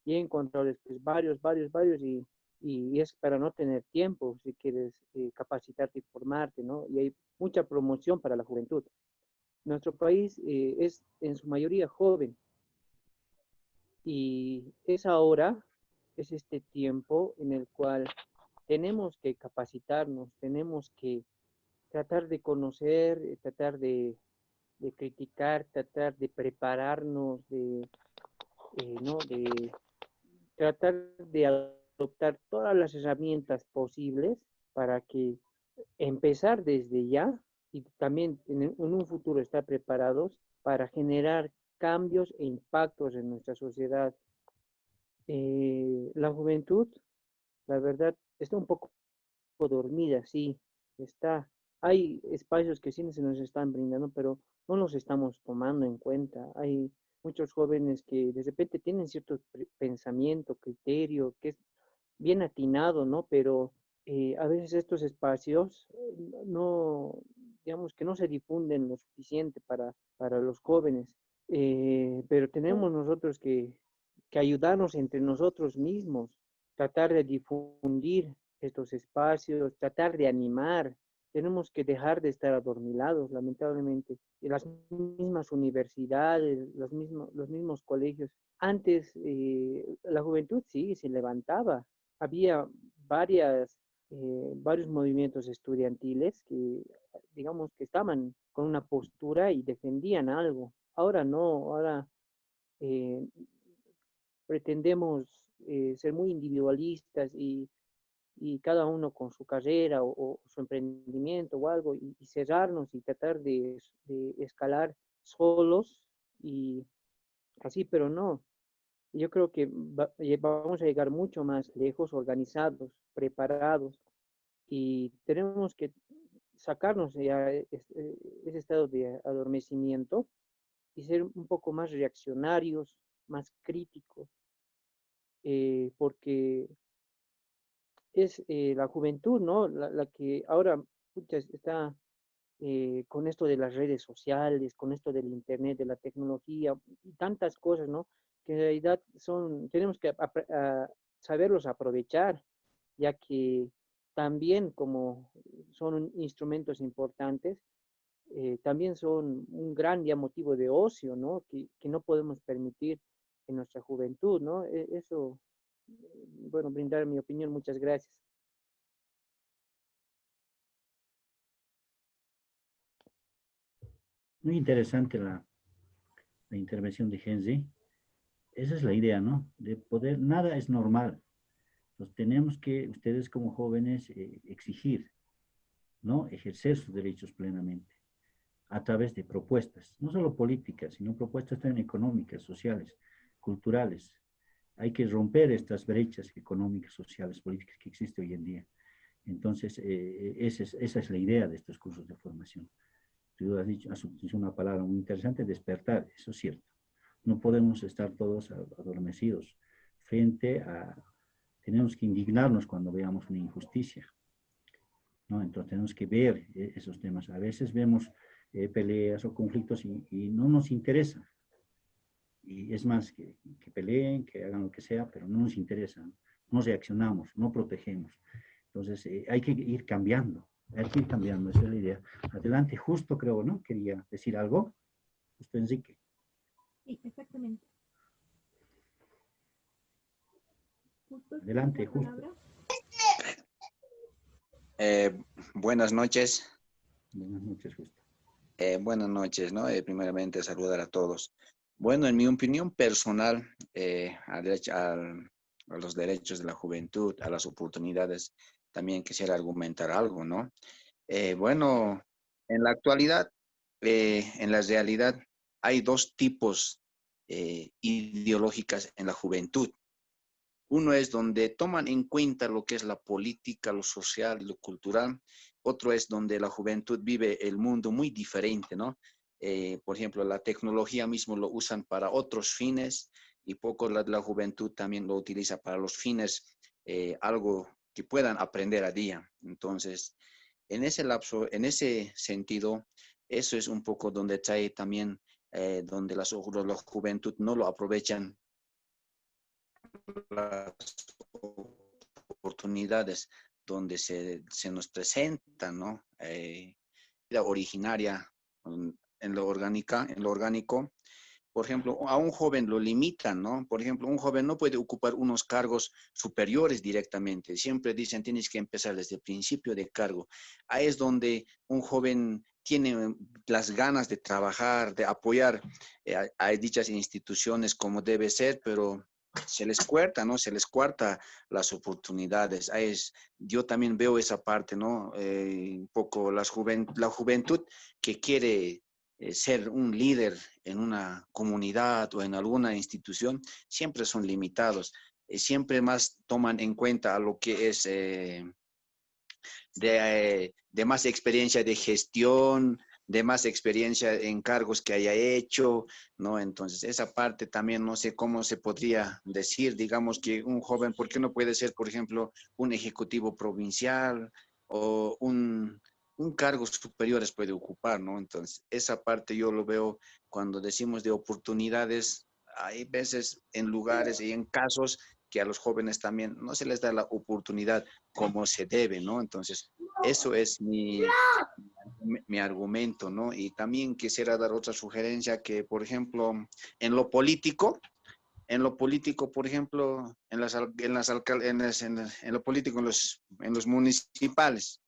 y he encontrado después varios y es para no tener tiempo si quieres capacitarte y formarte, ¿no? Y hay mucha promoción para la juventud. Nuestro país es en su mayoría joven y es ahora, es este tiempo en el cual tenemos que capacitarnos, tenemos que tratar de conocer, tratar de criticar, tratar de prepararnos, ¿no? de tratar de adoptar todas las herramientas posibles para que empezar desde ya y también en un futuro estar preparados para generar cambios e impactos en nuestra sociedad. La juventud, la verdad, está un poco dormida, sí, está. Hay espacios que sí se nos están brindando, pero no los estamos tomando en cuenta. Hay muchos jóvenes que de repente tienen cierto pensamiento, criterio, que es bien atinado, ¿no? Pero a veces estos espacios no, digamos, que no se difunden lo suficiente para los jóvenes. Pero tenemos nosotros que ayudarnos entre nosotros mismos, tratar de difundir estos espacios, tratar de animar. Tenemos que dejar de estar adormilados, lamentablemente. Y las mismas universidades, los mismos colegios. Antes la juventud sí se levantaba. Había varios movimientos estudiantiles que, digamos, que estaban con una postura y defendían algo. Ahora no, ahora eh, pretendemos ser muy individualistas y cada uno con su carrera o su emprendimiento o algo y cerrarnos y tratar de escalar solos y así, pero no. Yo creo que vamos a llegar mucho más lejos, organizados, preparados y tenemos que sacarnos ya ese estado de adormecimiento y ser un poco más reaccionarios, más críticos, porque es la juventud, ¿no? La que ahora está con esto de las redes sociales, con esto del internet, de la tecnología y tantas cosas, ¿no? Que en realidad tenemos que saberlos aprovechar, ya que también como son instrumentos importantes, también son un gran ya motivo de ocio, ¿no? Que no podemos permitir en nuestra juventud, ¿no? Eso, bueno, brindar mi opinión, muchas gracias. Muy interesante la intervención de Genzi. Esa es la idea, ¿no? De poder, nada es normal. Entonces tenemos que, ustedes como jóvenes, exigir, ¿no? Ejercer sus derechos plenamente a través de propuestas, no solo políticas, sino propuestas también económicas, sociales, culturales. Hay que romper estas brechas económicas, sociales, políticas que existen hoy en día. Entonces, esa es la idea de estos cursos de formación. Tú has dicho una palabra muy interesante, despertar, eso es cierto. No podemos estar todos adormecidos frente a, tenemos que indignarnos cuando veamos una injusticia, ¿no? Entonces tenemos que ver esos temas. A veces vemos peleas o conflictos y no nos interesa. Y es más, que peleen, que hagan lo que sea, pero no nos interesa. No reaccionamos, no protegemos. Entonces hay que ir cambiando. Hay que ir cambiando, esa es la idea. Adelante, justo creo, ¿no? Quería decir algo. Justo Enrique. Sí, exactamente. Justo, Adelante, justo. Buenas noches. Buenas noches, justo. Buenas noches, ¿no? Primeramente saludar a todos. Bueno, en mi opinión personal, a los derechos de la juventud, a las oportunidades, también quisiera argumentar algo, ¿no? Bueno, en la actualidad, en la realidad, hay dos tipos ideológicas en la juventud. Uno es donde toman en cuenta lo que es la política, lo social y lo cultural. Otro es donde la juventud vive el mundo muy diferente, ¿no? Por ejemplo, la tecnología mismo lo usan para otros fines y poco la juventud también lo utiliza para los fines, algo que puedan aprender a día. Entonces, en ese lapso, en ese sentido, eso es un poco donde trae también, donde la juventud no lo aprovechan las oportunidades donde se nos presentan, ¿no? La originaria en lo orgánico. Por ejemplo, a un joven lo limitan, ¿no? Por ejemplo, un joven no puede ocupar unos cargos superiores directamente. Siempre dicen, tienes que empezar desde el principio de cargo. Ahí es donde un joven tiene las ganas de trabajar, de apoyar a dichas instituciones como debe ser, pero se les cuarta, ¿no? Se les cuarta las oportunidades. Yo también veo esa parte, ¿no? Un poco la juventud que quiere ser un líder en una comunidad o en alguna institución, siempre son limitados. Siempre más toman en cuenta a lo que es de más experiencia de gestión, de más experiencia en cargos que haya hecho, ¿no? Entonces, esa parte también no sé cómo se podría decir, digamos que un joven, ¿por qué no puede ser, por ejemplo, un ejecutivo provincial o un un cargo superior puede ocupar, ¿no? Entonces, esa parte yo lo veo cuando decimos de oportunidades, hay veces en lugares y en casos que a los jóvenes también no se les da la oportunidad como se debe, ¿no? Entonces, eso es mi argumento, ¿no? Y también quisiera dar otra sugerencia que, por ejemplo, en lo político, por ejemplo, en lo político, en los municipales,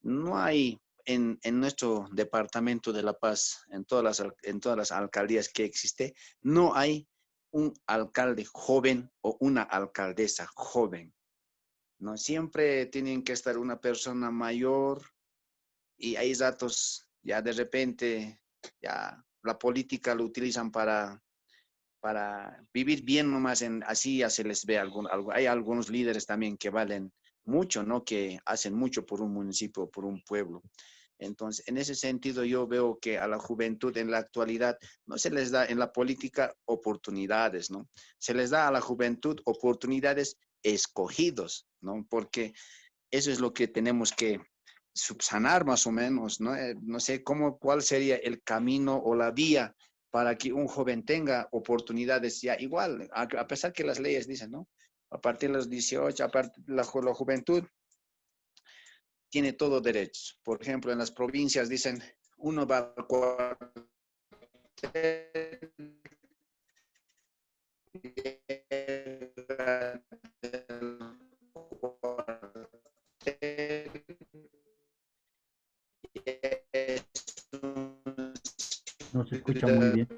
no hay en nuestro departamento de La Paz, en todas las alcaldías que existe, no hay un alcalde joven o una alcaldesa joven, ¿no? Siempre tienen que estar una persona mayor y hay datos, ya de repente, ya la política lo utilizan para vivir bien nomás, así ya se les ve hay algunos líderes también que valen mucho, ¿no? Que hacen mucho por un municipio, por un pueblo. Entonces, en ese sentido, yo veo que a la juventud en la actualidad no se les da en la política oportunidades, ¿no? Se les da a la juventud oportunidades escogidos, ¿no? Porque eso es lo que tenemos que subsanar más o menos, ¿no? No sé cuál sería el camino o la vía para que un joven tenga oportunidades ya igual, a pesar que las leyes dicen, ¿no? A partir de los 18, a partir de la juventud, tiene todo derecho. Por ejemplo, en las provincias dicen, uno va al cuartel, No se escucha muy bien.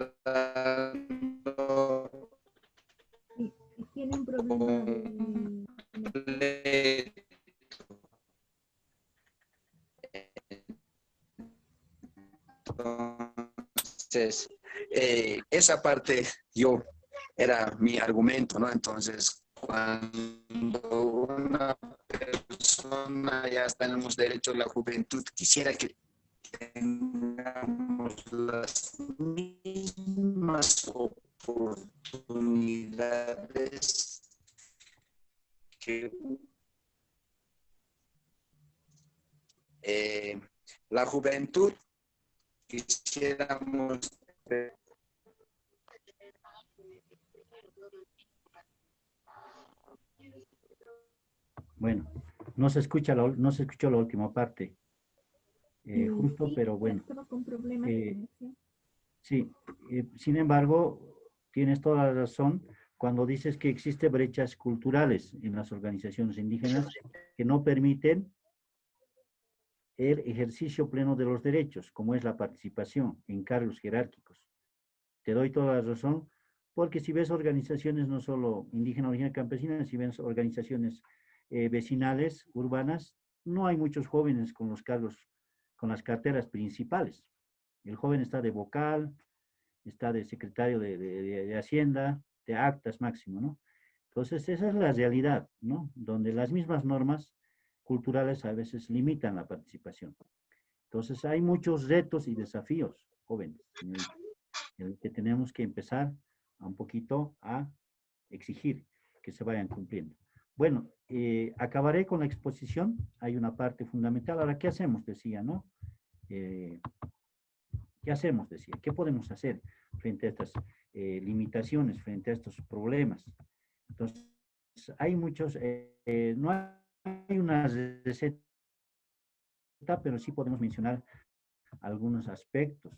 Y tiene un problema de Entonces, esa parte era mi argumento, ¿no? Entonces, cuando una persona ya tenemos derecho a la juventud, quisiera que tengamos las mismas oportunidades que la juventud quisiéramos. Bueno, no se escuchó la última parte, justo, sí, pero bueno. estaba con problemas de conexión. Sí, sin embargo, tienes toda la razón cuando dices que existen brechas culturales en las organizaciones indígenas que no permiten el ejercicio pleno de los derechos, como es la participación en cargos jerárquicos. Te doy toda la razón, porque si ves organizaciones no solo indígenas, originarias, campesinas, si ves organizaciones vecinales, urbanas, no hay muchos jóvenes con los cargos, con las carteras principales. El joven está de vocal, está de secretario de Hacienda, de actas máximo, ¿no? Entonces, esa es la realidad, ¿no? Donde las mismas normas culturales a veces limitan la participación. Entonces, hay muchos retos y desafíos, jóvenes, señoritas, en el que tenemos que empezar a un poquito a exigir que se vayan cumpliendo. Bueno, acabaré con la exposición. Hay una parte fundamental. Ahora, ¿qué hacemos? Decía, ¿no? ¿Qué hacemos? Decía, ¿qué podemos hacer frente a estas limitaciones, frente a estos problemas? Entonces, hay muchos, no hay una receta, pero sí podemos mencionar algunos aspectos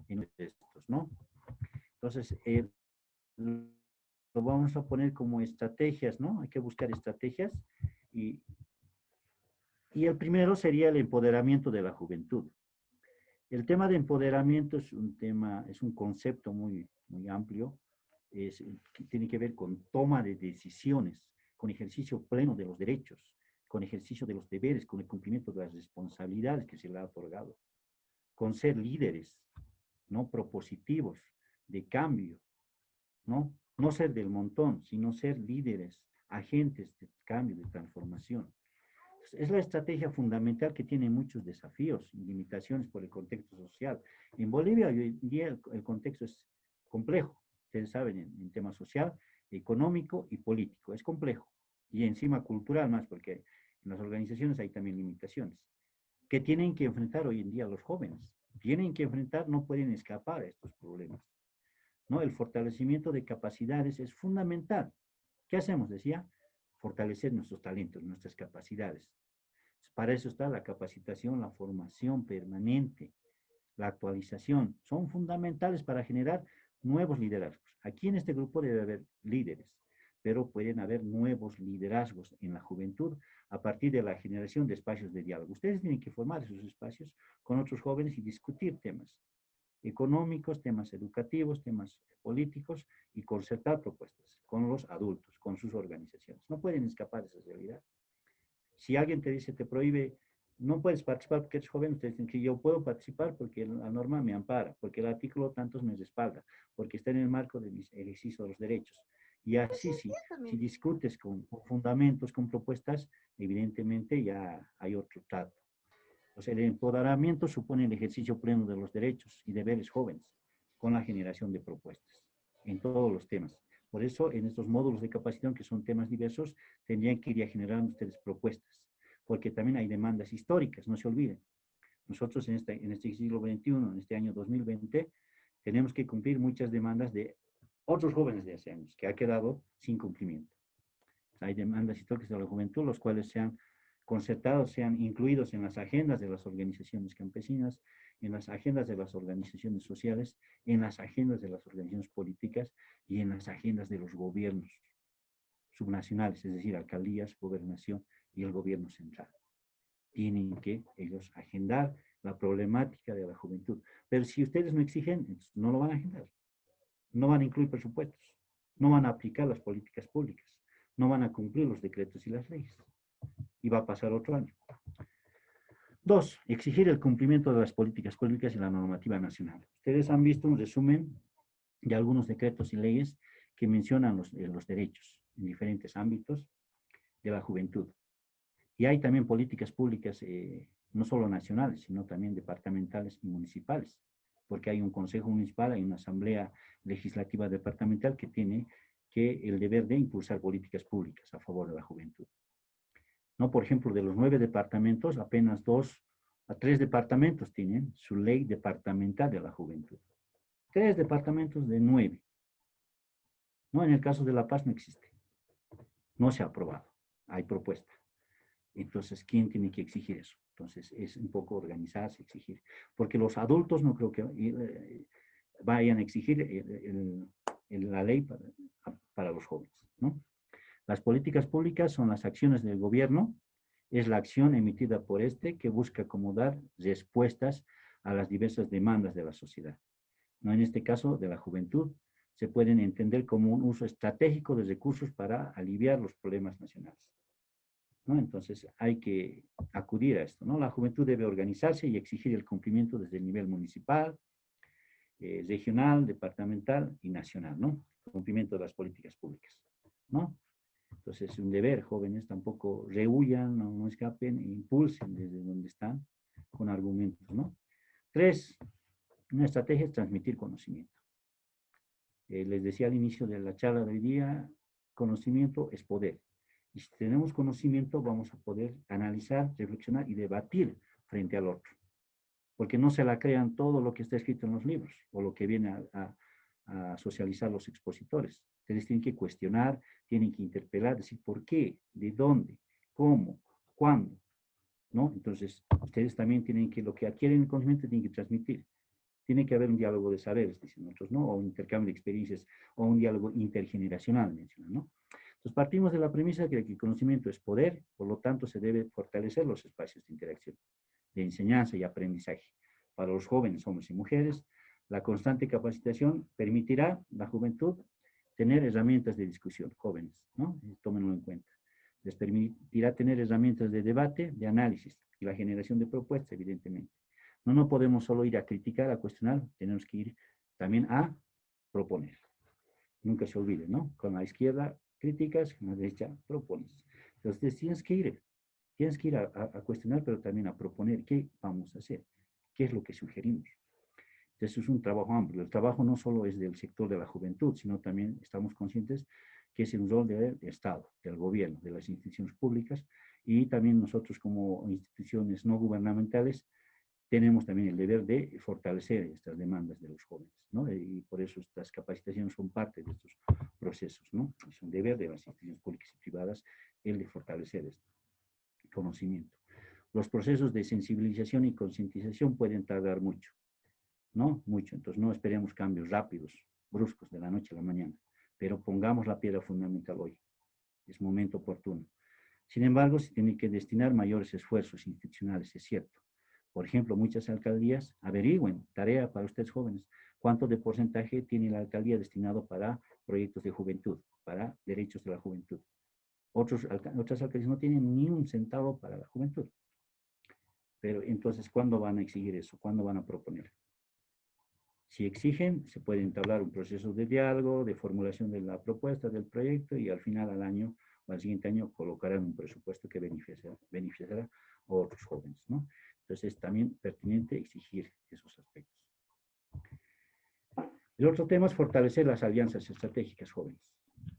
en estos, ¿no? Entonces, lo vamos a poner como estrategias, ¿no? Hay que buscar estrategias y el primero sería el empoderamiento de la juventud. El tema de empoderamiento es un tema, es un concepto muy, muy amplio, que tiene que ver con toma de decisiones, con ejercicio pleno de los derechos, con ejercicio de los deberes, con el cumplimiento de las responsabilidades que se le ha otorgado, con ser líderes, ¿no? Propositivos, de cambio, ¿no? No ser del montón, sino ser líderes, agentes de cambio, de transformación. Es la estrategia fundamental que tiene muchos desafíos y limitaciones por el contexto social. En Bolivia hoy en día el contexto es complejo, ustedes saben, en tema social, económico y político, es complejo. Y encima cultural más, porque en las organizaciones hay también limitaciones. que tienen que enfrentar hoy en día los jóvenes. Tienen que enfrentar, no pueden escapar a estos problemas, ¿no? El fortalecimiento de capacidades es fundamental. ¿Qué hacemos? Decía, fortalecer nuestros talentos, nuestras capacidades. Para eso está la capacitación, la formación permanente, la actualización. Son fundamentales para generar nuevos liderazgos. Aquí en este grupo debe haber líderes, pero pueden haber nuevos liderazgos en la juventud a partir de la generación de espacios de diálogo. Ustedes tienen que formar esos espacios con otros jóvenes y discutir temas económicos, temas educativos, temas políticos y concertar propuestas con los adultos, con sus organizaciones. No pueden escapar de esa realidad. Si alguien te dice, te prohíbe, no puedes participar porque eres joven, ustedes dicen que yo puedo participar porque la norma me ampara, porque el artículo tantos me respalda, porque está en el marco del ejercicio de los derechos. Y así, si discutes con fundamentos, con propuestas, evidentemente ya hay otro trato. O sea, el empoderamiento supone el ejercicio pleno de los derechos y deberes jóvenes, con la generación de propuestas, en todos los temas. Por eso, en estos módulos de capacitación, que son temas diversos, tendrían que ir a generar ustedes propuestas, porque también hay demandas históricas, no se olviden. Nosotros en este siglo XXI, en este año 2020, tenemos que cumplir muchas demandas de otros jóvenes de hace años, que ha quedado sin cumplimiento. Hay demandas históricas de la juventud, los cuales se han concertados, sean incluidos en las agendas de las organizaciones campesinas, en las agendas de las organizaciones sociales, en las agendas de las organizaciones políticas y en las agendas de los gobiernos subnacionales, es decir, alcaldías, gobernación y el gobierno central. Tienen que ellos agendar la problemática de la juventud. Pero si ustedes no exigen, no lo van a agendar. No van a incluir presupuestos, no van a aplicar las políticas públicas, no van a cumplir los decretos y las leyes. Y va a pasar otro año. 2, exigir el cumplimiento de las políticas públicas y la normativa nacional. Ustedes han visto un resumen de algunos decretos y leyes que mencionan los derechos en diferentes ámbitos de la juventud. Y hay también políticas públicas, no solo nacionales, sino también departamentales y municipales, porque hay un consejo municipal, hay una asamblea legislativa departamental que tiene el deber de impulsar políticas públicas a favor de la juventud. ¿No? Por ejemplo, de los 9 departamentos, apenas 2 a 3 departamentos tienen su ley departamental de la juventud. 3 departamentos de 9. ¿No? En el caso de La Paz no existe. No se ha aprobado. Hay propuesta. Entonces, ¿quién tiene que exigir eso? Entonces, es un poco organizarse, exigir. Porque los adultos no creo que vayan a exigir la ley para los jóvenes, ¿no? Las políticas públicas son las acciones del gobierno, es la acción emitida por este que busca acomodar respuestas a las diversas demandas de la sociedad. ¿No? En este caso, de la juventud, se pueden entender como un uso estratégico de recursos para aliviar los problemas nacionales, ¿no? Entonces, hay que acudir a esto, ¿no? La juventud debe organizarse y exigir el cumplimiento desde el nivel municipal, regional, departamental y nacional, ¿no? Cumplimiento de las políticas públicas, ¿no? Entonces, es un deber, jóvenes, tampoco rehuyan, no escapen, e impulsen desde donde están con argumentos, ¿no? 3, una estrategia es transmitir conocimiento. Les decía al inicio de la charla de hoy día, conocimiento es poder. Y si tenemos conocimiento, vamos a poder analizar, reflexionar y debatir frente al otro. Porque no se la crean todo lo que está escrito en los libros o lo que viene a socializar los expositores. Ustedes tienen que cuestionar, tienen que interpelar, decir por qué, de dónde, cómo, cuándo, ¿no? Entonces, ustedes también tienen que, lo que adquieren el conocimiento, tienen que transmitir. Tiene que haber un diálogo de saberes, dicen otros, ¿no? O un intercambio de experiencias, o un diálogo intergeneracional, mencionan, ¿no? Entonces, partimos de la premisa de que el conocimiento es poder, por lo tanto, se debe fortalecer los espacios de interacción, de enseñanza y aprendizaje. Para los jóvenes, hombres y mujeres, la constante capacitación permitirá a la juventud tener herramientas de discusión, jóvenes, ¿no? Tómenlo en cuenta. Les permitirá tener herramientas de debate, de análisis y la generación de propuestas, evidentemente. No podemos solo ir a criticar, a cuestionar, tenemos que ir también a proponer. Nunca se olvide, ¿no? Con la izquierda criticas, con la derecha propones. Entonces tienes que ir a cuestionar, pero también a proponer qué vamos a hacer, qué es lo que sugerimos. Entonces es un trabajo amplio. El trabajo no solo es del sector de la juventud, sino también estamos conscientes que es un rol del Estado, del gobierno, de las instituciones públicas Y también nosotros como instituciones no gubernamentales tenemos también el deber de fortalecer estas demandas de los jóvenes, ¿no? Y por eso estas capacitaciones son parte de estos procesos, ¿no? Es un deber de las instituciones públicas y privadas el de fortalecer este conocimiento. Los procesos de sensibilización y concientización pueden tardar mucho, ¿no? Mucho. Entonces no esperemos cambios rápidos, bruscos, de la noche a la mañana, pero pongamos la piedra fundamental hoy. Es momento oportuno. Sin embargo, se tienen que destinar mayores esfuerzos institucionales, es cierto. Por ejemplo, muchas alcaldías averigüen, tarea para ustedes jóvenes, cuánto de porcentaje tiene la alcaldía destinado para proyectos de juventud, para derechos de la juventud. Otras alcaldías no tienen ni un centavo para la juventud. Pero entonces, ¿cuándo van a exigir eso? ¿Cuándo van a proponer? Si exigen, se puede entablar un proceso de diálogo, de formulación de la propuesta del proyecto y al final al año o al siguiente año colocarán un presupuesto que beneficiará a otros jóvenes, ¿no? Entonces es también pertinente exigir esos aspectos. El otro tema es fortalecer las alianzas estratégicas jóvenes,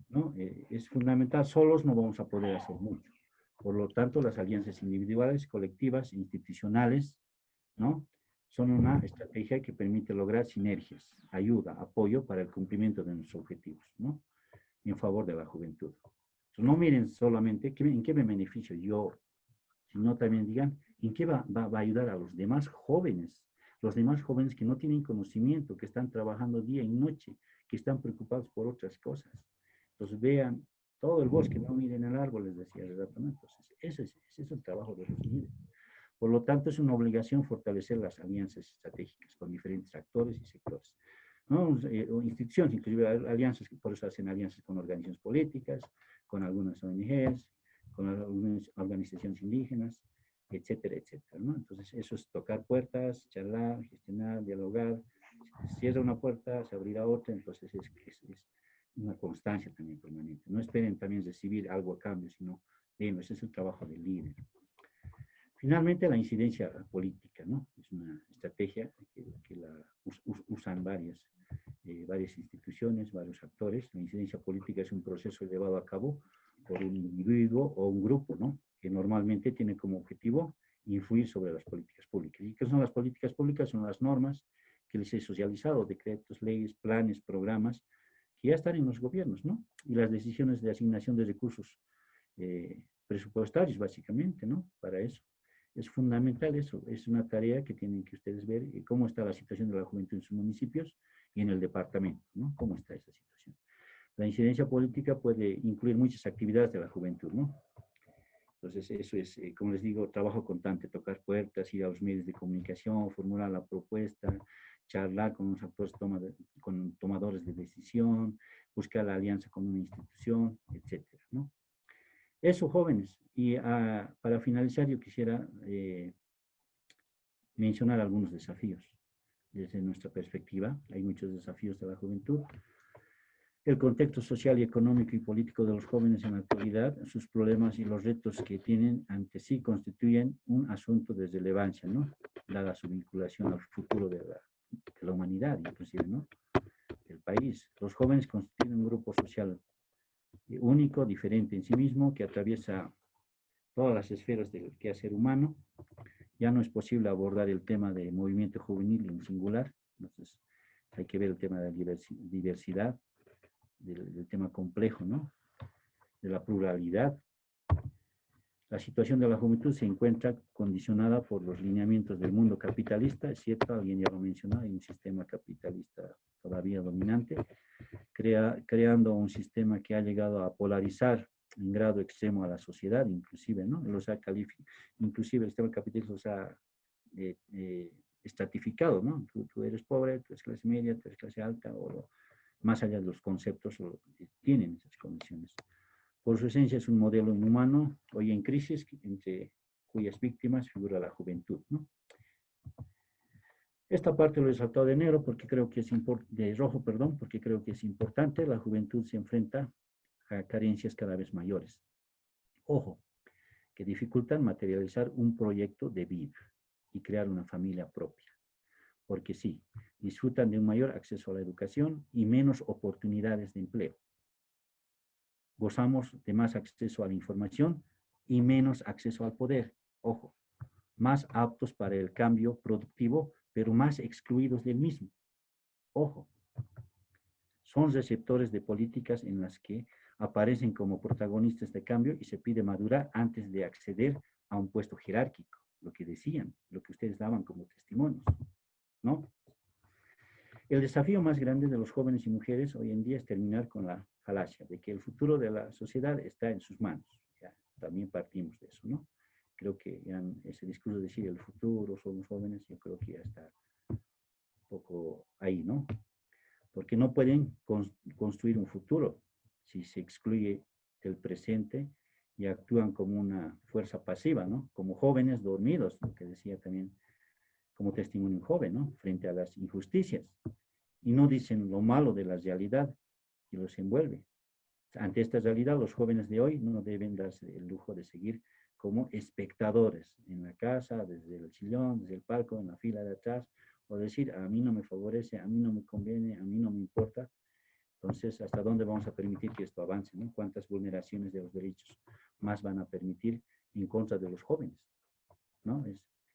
¿no? Es fundamental, solos no vamos a poder hacer mucho. Por lo tanto, las alianzas individuales, colectivas, institucionales, ¿no? Son una estrategia que permite lograr sinergias, ayuda, apoyo para el cumplimiento de nuestros objetivos, ¿no? En favor de la juventud. Entonces, no miren solamente en qué me beneficio yo, sino también digan en qué va a ayudar a los demás jóvenes que no tienen conocimiento, que están trabajando día y noche, que están preocupados por otras cosas. Entonces vean todo el bosque, no miren el árbol, les decía el rato, ¿no? Entonces ese es el trabajo de los líderes. Por lo tanto, es una obligación fortalecer las alianzas estratégicas con diferentes actores y sectores, ¿no? O instituciones, inclusive alianzas, por eso hacen alianzas con organizaciones políticas, con algunas ONGs, con algunas organizaciones indígenas, etcétera, etcétera, ¿no? Entonces, eso es tocar puertas, charlar, gestionar, dialogar. Si se cierra una puerta, se abrirá otra, entonces es una constancia también permanente. No esperen también recibir algo a cambio, sino, ese es el trabajo del líder. Finalmente, la incidencia política, ¿no? Es una estrategia que la usan varias instituciones, varios actores. La incidencia política es un proceso llevado a cabo por un individuo o un grupo, ¿no? Que normalmente tiene como objetivo influir sobre las políticas públicas. ¿Y qué son las políticas públicas? Son las normas que les he socializado, decretos, leyes, planes, programas, que ya están en los gobiernos, ¿no? Y las decisiones de asignación de recursos presupuestarios, básicamente, ¿no? Para eso. Es fundamental eso, es una tarea que tienen que ustedes ver cómo está la situación de la juventud en sus municipios y en el departamento, ¿no? ¿Cómo está esa situación? La incidencia política puede incluir muchas actividades de la juventud, ¿no? Entonces, eso es, como les digo, trabajo constante, tocar puertas, ir a los medios de comunicación, formular la propuesta, charlar con los actores, con tomadores de decisión, buscar la alianza con una institución, etcétera, ¿no? Eso, jóvenes. Y para finalizar, yo quisiera mencionar algunos desafíos desde nuestra perspectiva. Hay muchos desafíos de la juventud. El contexto social y económico y político de los jóvenes en la actualidad, sus problemas y los retos que tienen ante sí constituyen un asunto de relevancia, ¿no? Dada su vinculación al futuro de la humanidad, inclusive, ¿no? Del país. Los jóvenes constituyen un grupo social único, diferente en sí mismo, que atraviesa todas las esferas del quehacer humano. Ya no es posible abordar el tema del movimiento juvenil en singular, entonces hay que ver el tema de la diversidad, del tema complejo, ¿no? De la pluralidad. La situación de la juventud se encuentra condicionada por los lineamientos del mundo capitalista, es cierto, alguien ya lo mencionó, hay un sistema capitalista todavía dominante, creando un sistema que ha llegado a polarizar en grado extremo a la sociedad, inclusive, ¿no? Inclusive el sistema capitalista los ha estratificado, ¿no? Tú eres pobre, tú eres clase media, tú eres clase alta, o más allá de los conceptos, tienen esas condiciones. Por su esencia es un modelo inhumano, hoy en crisis, entre cuyas víctimas figura la juventud, ¿no? Esta parte lo he saltado de negro porque creo que es de rojo, perdón, porque creo que es importante. La juventud se enfrenta a carencias cada vez mayores. Ojo, que dificultan materializar un proyecto de vida y crear una familia propia. Porque sí, disfrutan de un mayor acceso a la educación y menos oportunidades de empleo. Gozamos de más acceso a la información y menos acceso al poder. Ojo, más aptos para el cambio productivo, pero más excluidos del mismo. Ojo, son receptores de políticas en las que aparecen como protagonistas de cambio y se pide madurar antes de acceder a un puesto jerárquico, lo que decían, lo que ustedes daban como testimonios, ¿no? El desafío más grande de los jóvenes y mujeres hoy en día es terminar con la falacia de que el futuro de la sociedad está en sus manos. Ya, también partimos de eso, ¿no? Creo que ya ese discurso de decir el futuro son los jóvenes, yo creo que ya está un poco ahí, ¿no? Porque no pueden construir un futuro si se excluye del presente y actúan como una fuerza pasiva, ¿no? Como jóvenes dormidos, lo que decía también como testimonio joven, ¿no? Frente a las injusticias. Y no dicen lo malo de la realidad que los envuelve. Ante esta realidad, los jóvenes de hoy no deben darse el lujo de seguir como espectadores en la casa, desde el sillón, desde el palco, en la fila de atrás, o decir, a mí no me favorece, a mí no me conviene, a mí no me importa. Entonces, ¿hasta dónde vamos a permitir que esto avance, ¿no? ¿Cuántas vulneraciones de los derechos más van a permitir en contra de los jóvenes, ¿no?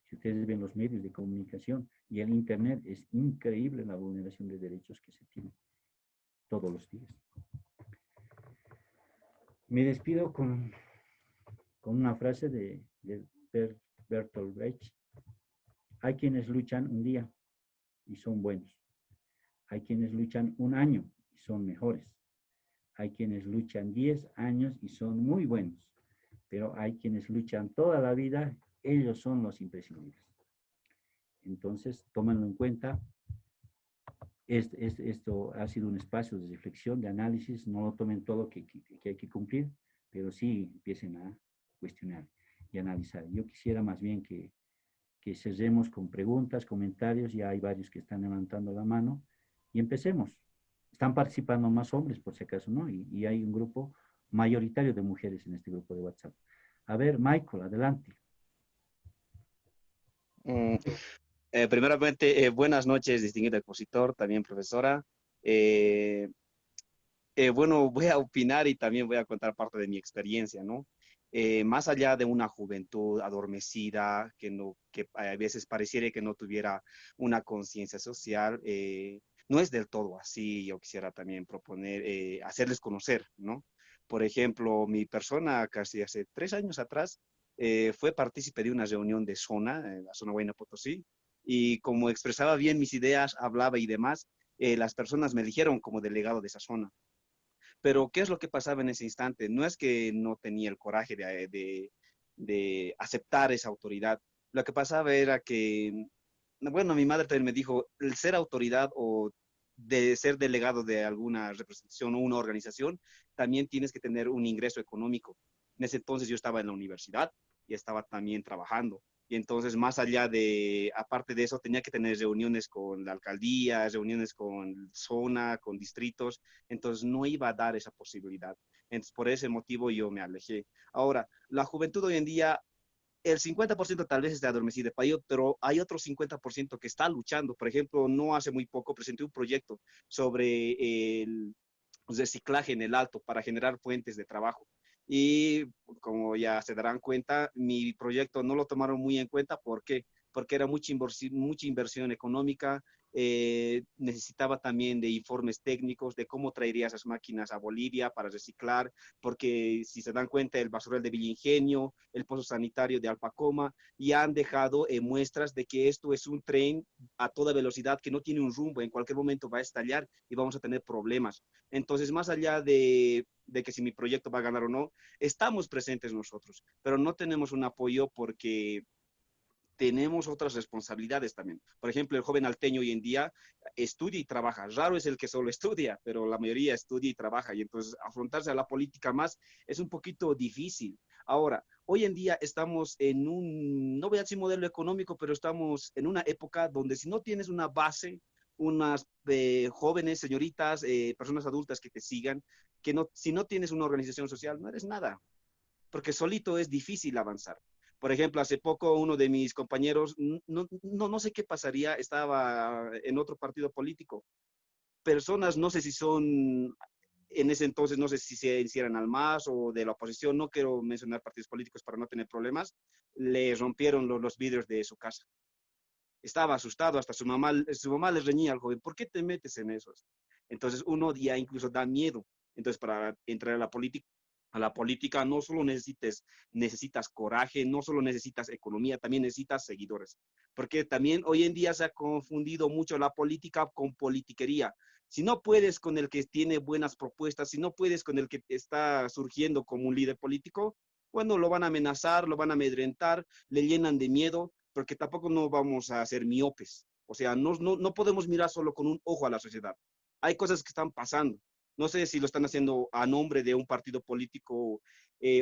Si ustedes ven los medios de comunicación y el Internet, es increíble la vulneración de derechos que se tiene todos los días. Me despido con una frase de Bertolt Brecht. Hay quienes luchan un día y son buenos. Hay quienes luchan un año y son mejores. Hay quienes luchan 10 años y son muy buenos. Pero hay quienes luchan toda la vida, ellos son los imprescindibles. Entonces, tómenlo en cuenta. Esto ha sido un espacio de reflexión, de análisis. No lo tomen todo que hay que cumplir, pero sí empiecen a cuestionar y analizar. Yo quisiera más bien que cerremos con preguntas, comentarios. Ya hay varios que están levantando la mano y empecemos. Están participando más hombres, por si acaso, ¿no? Y hay un grupo mayoritario de mujeres en este grupo de WhatsApp. A ver, Michael, adelante. Primeramente, buenas noches, distinguido expositor, también profesora. Bueno, voy a opinar y también voy a contar parte de mi experiencia, ¿no? Más allá de una juventud adormecida, que a veces pareciera que no tuviera una conciencia social, no es del todo así. Yo quisiera también proponer, hacerles conocer, ¿no? Por ejemplo, mi persona casi hace 3 años atrás fue partícipe de una reunión de zona, en la zona Huayna Potosí, y como expresaba bien mis ideas, hablaba y demás, las personas me eligieron como delegado de esa zona. Pero, ¿qué es lo que pasaba en ese instante? No es que no tenía el coraje de aceptar esa autoridad. Lo que pasaba era que, bueno, mi madre también me dijo, el ser autoridad o de ser delegado de alguna representación o una organización, también tienes que tener un ingreso económico. En ese entonces yo estaba en la universidad y estaba también trabajando. Y entonces, más allá de, aparte de eso, tenía que tener reuniones con la alcaldía, reuniones con zona, con distritos. Entonces, no iba a dar esa posibilidad. Entonces, por ese motivo yo me alejé. Ahora, la juventud hoy en día, el 50% tal vez está adormecida, pero hay otro 50% que está luchando. Por ejemplo, no hace muy poco presenté un proyecto sobre el reciclaje en el Alto para generar fuentes de trabajo. Y como ya se darán cuenta, mi proyecto no lo tomaron muy en cuenta. ¿Por qué? Porque era mucha inversión económica, necesitaba también de informes técnicos de cómo traería esas máquinas a Bolivia para reciclar, porque si se dan cuenta, el basural de Villa Ingenio, el pozo sanitario de Alpacoma, ya han dejado muestras de que esto es un tren a toda velocidad que no tiene un rumbo, en cualquier momento va a estallar y vamos a tener problemas. Entonces, más allá de que si mi proyecto va a ganar o no, estamos presentes nosotros, pero no tenemos un apoyo porque tenemos otras responsabilidades también. Por ejemplo, el joven alteño hoy en día estudia y trabaja. Raro es el que solo estudia, pero la mayoría estudia y trabaja. Y entonces afrontarse a la política más es un poquito difícil. Ahora, hoy en día estamos en un, no voy a decir modelo económico, pero estamos en una época donde si no tienes una base, unas jóvenes, señoritas, personas adultas que te sigan, que no, si no tienes una organización social, no eres nada, porque solito es difícil avanzar. Por ejemplo, hace poco uno de mis compañeros, no sé qué pasaría, estaba en otro partido político. Personas, no sé si son en ese entonces, no sé si se hicieran al MAS o de la oposición, no quiero mencionar partidos políticos para no tener problemas, le rompieron los vidrios de su casa. Estaba asustado, hasta su mamá le reñía al joven, ¿por qué te metes en eso? Entonces uno ya incluso da miedo. Entonces para entrar a la política no solo necesitas coraje, no solo necesitas economía, también necesitas seguidores. Porque también hoy en día se ha confundido mucho la política con politiquería. Si no puedes con el que tiene buenas propuestas, si no puedes con el que está surgiendo como un líder político, bueno, lo van a amenazar, lo van a amedrentar, le llenan de miedo, porque tampoco no vamos a ser miopes. O sea, no podemos mirar solo con un ojo a la sociedad. Hay cosas que están pasando. No sé si lo están haciendo a nombre de un partido político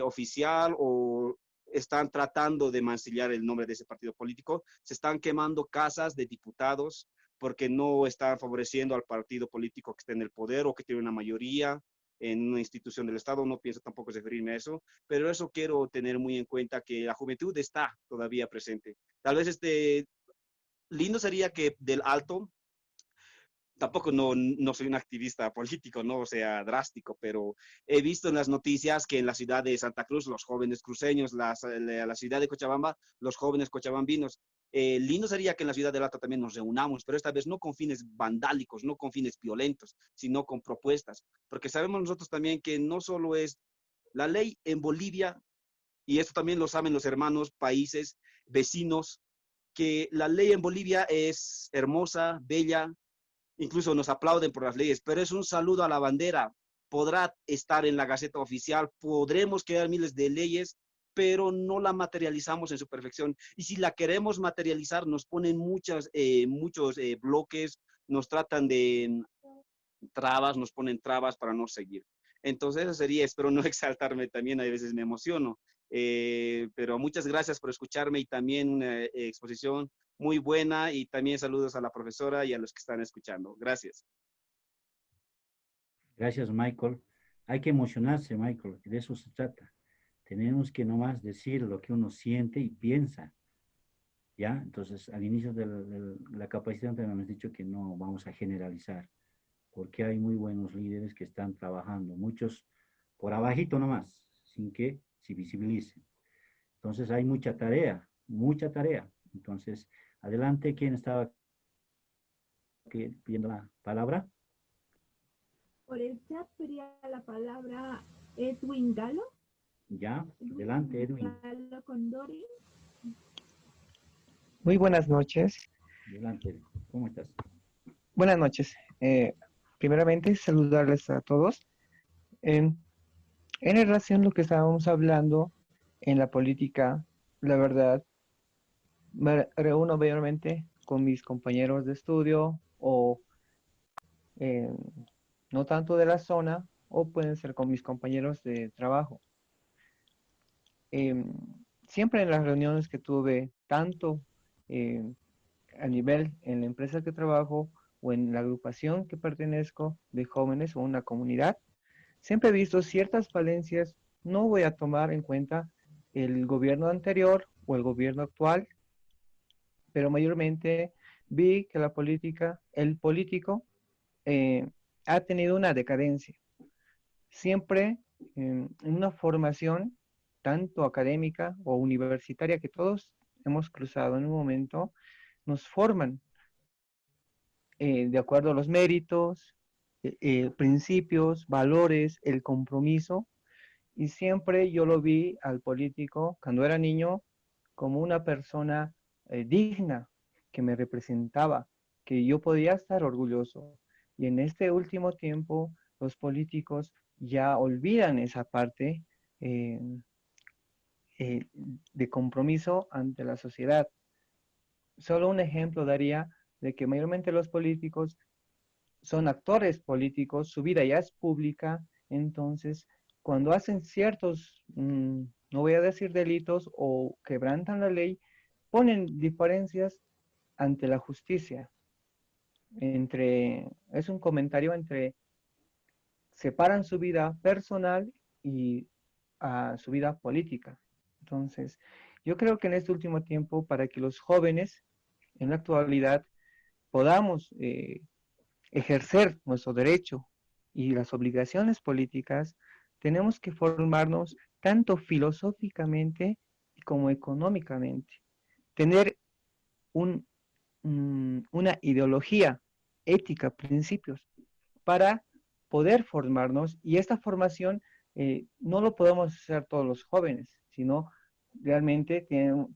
oficial o están tratando de mancillar el nombre de ese partido político. Se están quemando casas de diputados porque no están favoreciendo al partido político que está en el poder o que tiene una mayoría en una institución del Estado. No pienso tampoco referirme a eso, pero eso quiero tener muy en cuenta, que la juventud está todavía presente. Tal vez lindo sería que del alto, tampoco no soy un activista político, no o sea drástico, pero he visto en las noticias que en la ciudad de Santa Cruz, los jóvenes cruceños, la ciudad de Cochabamba, los jóvenes cochabambinos, lindo sería que en la ciudad del Alto también nos reunamos, pero esta vez no con fines vandálicos, no con fines violentos, sino con propuestas, porque sabemos nosotros también que no solo es la ley en Bolivia, y esto también lo saben los hermanos países vecinos, que la ley en Bolivia es hermosa, bella, incluso nos aplauden por las leyes, pero es un saludo a la bandera. Podrá estar en la Gaceta Oficial, podremos crear miles de leyes, pero no la materializamos en su perfección. Y si la queremos materializar, nos ponen muchos bloques, nos tratan de trabas, nos ponen trabas para no seguir. Entonces, eso sería, espero no exaltarme también, a veces me emociono. Pero muchas gracias por escucharme y también una exposición muy buena, y también saludos a la profesora y a los que están escuchando. Gracias. Gracias, Michael. Hay que emocionarse, Michael, de eso se trata. Tenemos que nomás decir lo que uno siente y piensa, ¿ya? Entonces, al inicio de la capacitación también hemos dicho que no vamos a generalizar, porque hay muy buenos líderes que están trabajando, muchos por abajito nomás, sin que se visibilicen. Entonces, hay mucha tarea, mucha tarea. Entonces, adelante, ¿quién estaba pidiendo la palabra? Por el chat sería la palabra Edwin Galo. Ya, adelante, Edwin. Galo Condori. Muy buenas noches. Adelante, Edwin. ¿Cómo estás? Buenas noches. Primeramente, saludarles a todos. En relación a lo que estábamos hablando en la política, la verdad, me reúno mayormente con mis compañeros de estudio o no tanto de la zona, o pueden ser con mis compañeros de trabajo. Siempre en las reuniones que tuve, tanto a nivel en la empresa que trabajo o en la agrupación que pertenezco de jóvenes o una comunidad, siempre he visto ciertas falencias. No voy a tomar en cuenta el gobierno anterior o el gobierno actual, pero mayormente vi que el político ha tenido una decadencia. Siempre en una formación, tanto académica o universitaria, que todos hemos cruzado en un momento, nos forman de acuerdo a los méritos, principios, valores, el compromiso, y siempre yo lo vi al político, cuando era niño, como una persona digna, que me representaba, que yo podía estar orgulloso. Y en este último tiempo, los políticos ya olvidan esa parte de compromiso ante la sociedad. Solo un ejemplo daría de que mayormente los políticos son actores políticos, su vida ya es pública, entonces cuando hacen ciertos, no voy a decir delitos o quebrantan la ley, ponen diferencias ante la justicia. Es un comentario entre, separan su vida personal y su vida política. Entonces, yo creo que en este último tiempo, para que los jóvenes en la actualidad podamos ejercer nuestro derecho y las obligaciones políticas, tenemos que formarnos tanto filosóficamente como económicamente. Tener una ideología, ética, principios, para poder formarnos, y esta formación no lo podemos hacer todos los jóvenes, sino realmente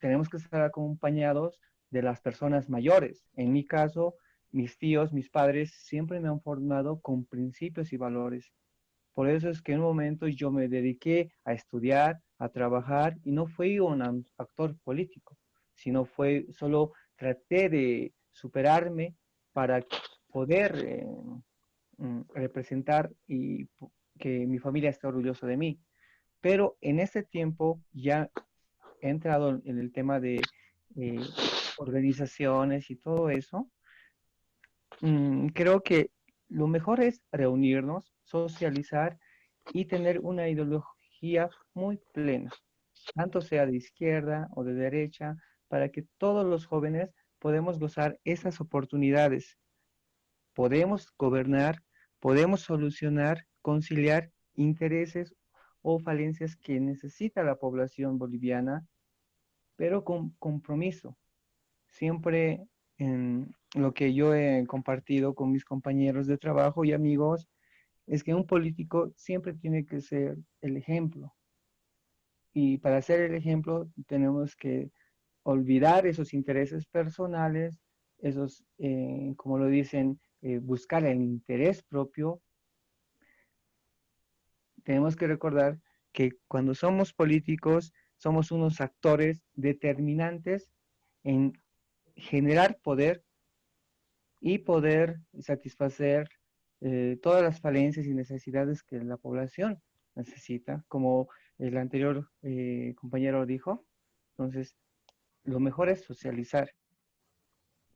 tenemos que estar acompañados de las personas mayores. En mi caso, mis tíos, mis padres siempre me han formado con principios y valores. Por eso es que en un momento yo me dediqué a estudiar, a trabajar, y no fui un actor político, sino solo traté de superarme para poder representar y que mi familia esté orgullosa de mí. Pero en ese tiempo ya he entrado en el tema de organizaciones y todo eso. Creo que lo mejor es reunirnos, socializar y tener una ideología muy plena, tanto sea de izquierda o de derecha, para que todos los jóvenes podamos gozar esas oportunidades. Podemos gobernar, podemos solucionar, conciliar intereses o falencias que necesita la población boliviana, pero con compromiso. Siempre en lo que yo he compartido con mis compañeros de trabajo y amigos es que un político siempre tiene que ser el ejemplo. Y para ser el ejemplo tenemos que olvidar esos intereses personales, esos, como lo dicen, buscar el interés propio. Tenemos que recordar que cuando somos políticos somos unos actores determinantes en generar poder y poder satisfacer todas las falencias y necesidades que la población necesita, como el anterior compañero dijo. Entonces, lo mejor es socializar.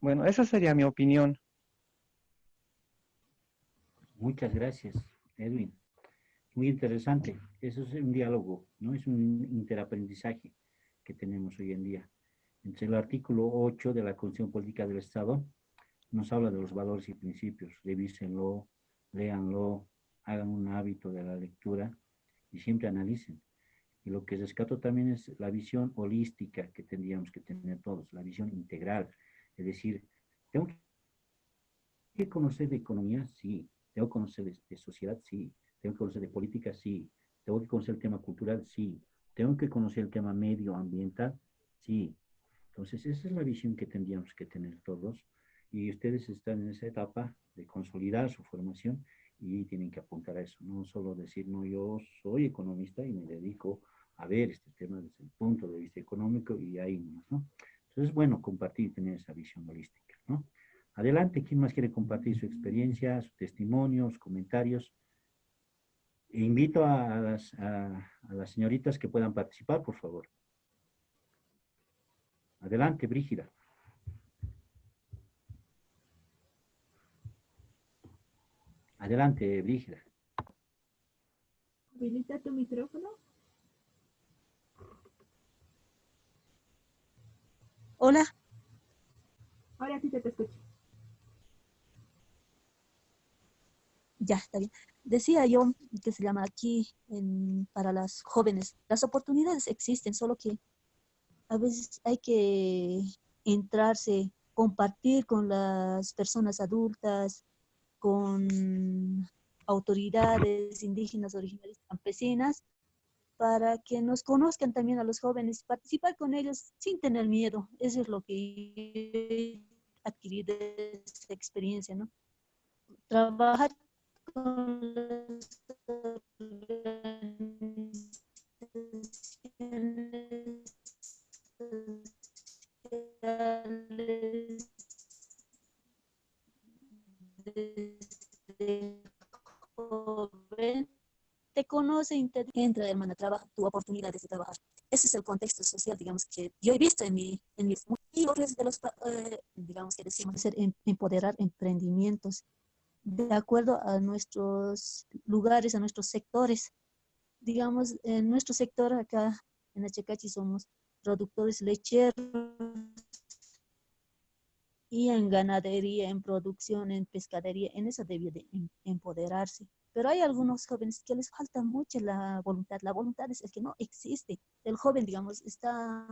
Bueno, esa sería mi opinión. Muchas gracias, Edwin. Muy interesante. Eso es un diálogo, ¿no? Es un interaprendizaje que tenemos hoy en día. Entre el artículo 8 de la Constitución Política del Estado nos habla de los valores y principios. Revísenlo, léanlo, hagan un hábito de la lectura y siempre analicen. Y lo que rescato también es la visión holística que tendríamos que tener todos, la visión integral. Es decir, tengo que conocer de economía, sí. Tengo que conocer de sociedad, sí. Tengo que conocer de política, sí. Tengo que conocer el tema cultural, sí. Tengo que conocer el tema medioambiental, sí. Entonces, esa es la visión que tendríamos que tener todos. Y ustedes están en esa etapa de consolidar su formación y tienen que apuntar a eso. No solo decir, no, yo soy economista y me dedico a ver este tema desde el punto de vista económico y ahí más, ¿no? Entonces, bueno, compartir y tener esa visión holística, ¿no? Adelante, ¿quién más quiere compartir su experiencia, sus testimonios, comentarios? E invito a las señoritas que puedan participar, por favor. Adelante, Brígida. Adelante, Brígida. Habilita tu micrófono. Hola. Ahora sí te escucho. Ya, está bien. Decía yo que se llama aquí para las jóvenes. Las oportunidades existen, solo que a veces hay que entrarse, compartir con las personas adultas, con autoridades indígenas, originarias, campesinas, para que nos conozcan también a los jóvenes, participar con ellos sin tener miedo. Eso es lo que he adquirido de esa experiencia, ¿no? Trabajar con las organizaciones sociales desde joven, te conoce y te entra, hermana, trabaja, tu oportunidades de trabajar. Ese es el contexto social, digamos, que yo he visto en mi y otros de los, digamos, que decimos, hacer empoderar emprendimientos de acuerdo a nuestros lugares, a nuestros sectores. Digamos, en nuestro sector acá en Achacachi somos productores lecheros y en ganadería, en producción, en pescadería, en eso debe de empoderarse. Pero hay algunos jóvenes que les falta mucho la voluntad. La voluntad es el que no existe. El joven, digamos, está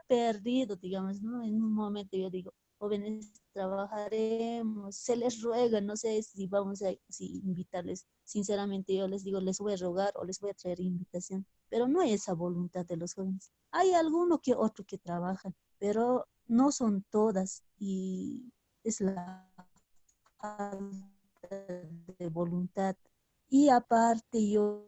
perdido, digamos, ¿no? En un momento yo digo, jóvenes, trabajaremos, se les ruega, no sé si vamos a si invitarles. Sinceramente yo les digo, les voy a rogar o les voy a traer invitación, pero no hay esa voluntad de los jóvenes. Hay alguno que otro que trabajan, pero no son todas y es la falta de voluntad. Y aparte yo,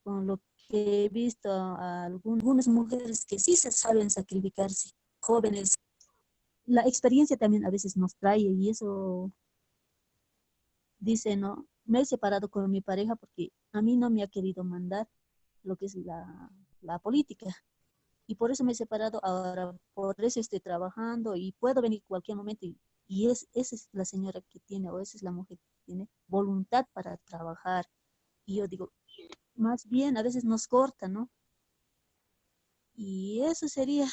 con lo que he visto a algunas mujeres que sí se saben sacrificarse, jóvenes, la experiencia también a veces nos trae y eso dice, no, me he separado con mi pareja porque a mí no me ha querido mandar lo que es la política. Y por eso me he separado ahora, por eso estoy trabajando y puedo venir cualquier momento. Esa es la señora que tiene, o esa es la mujer que tiene voluntad para trabajar. Y yo digo, más bien a veces nos corta, ¿no? Y eso sería.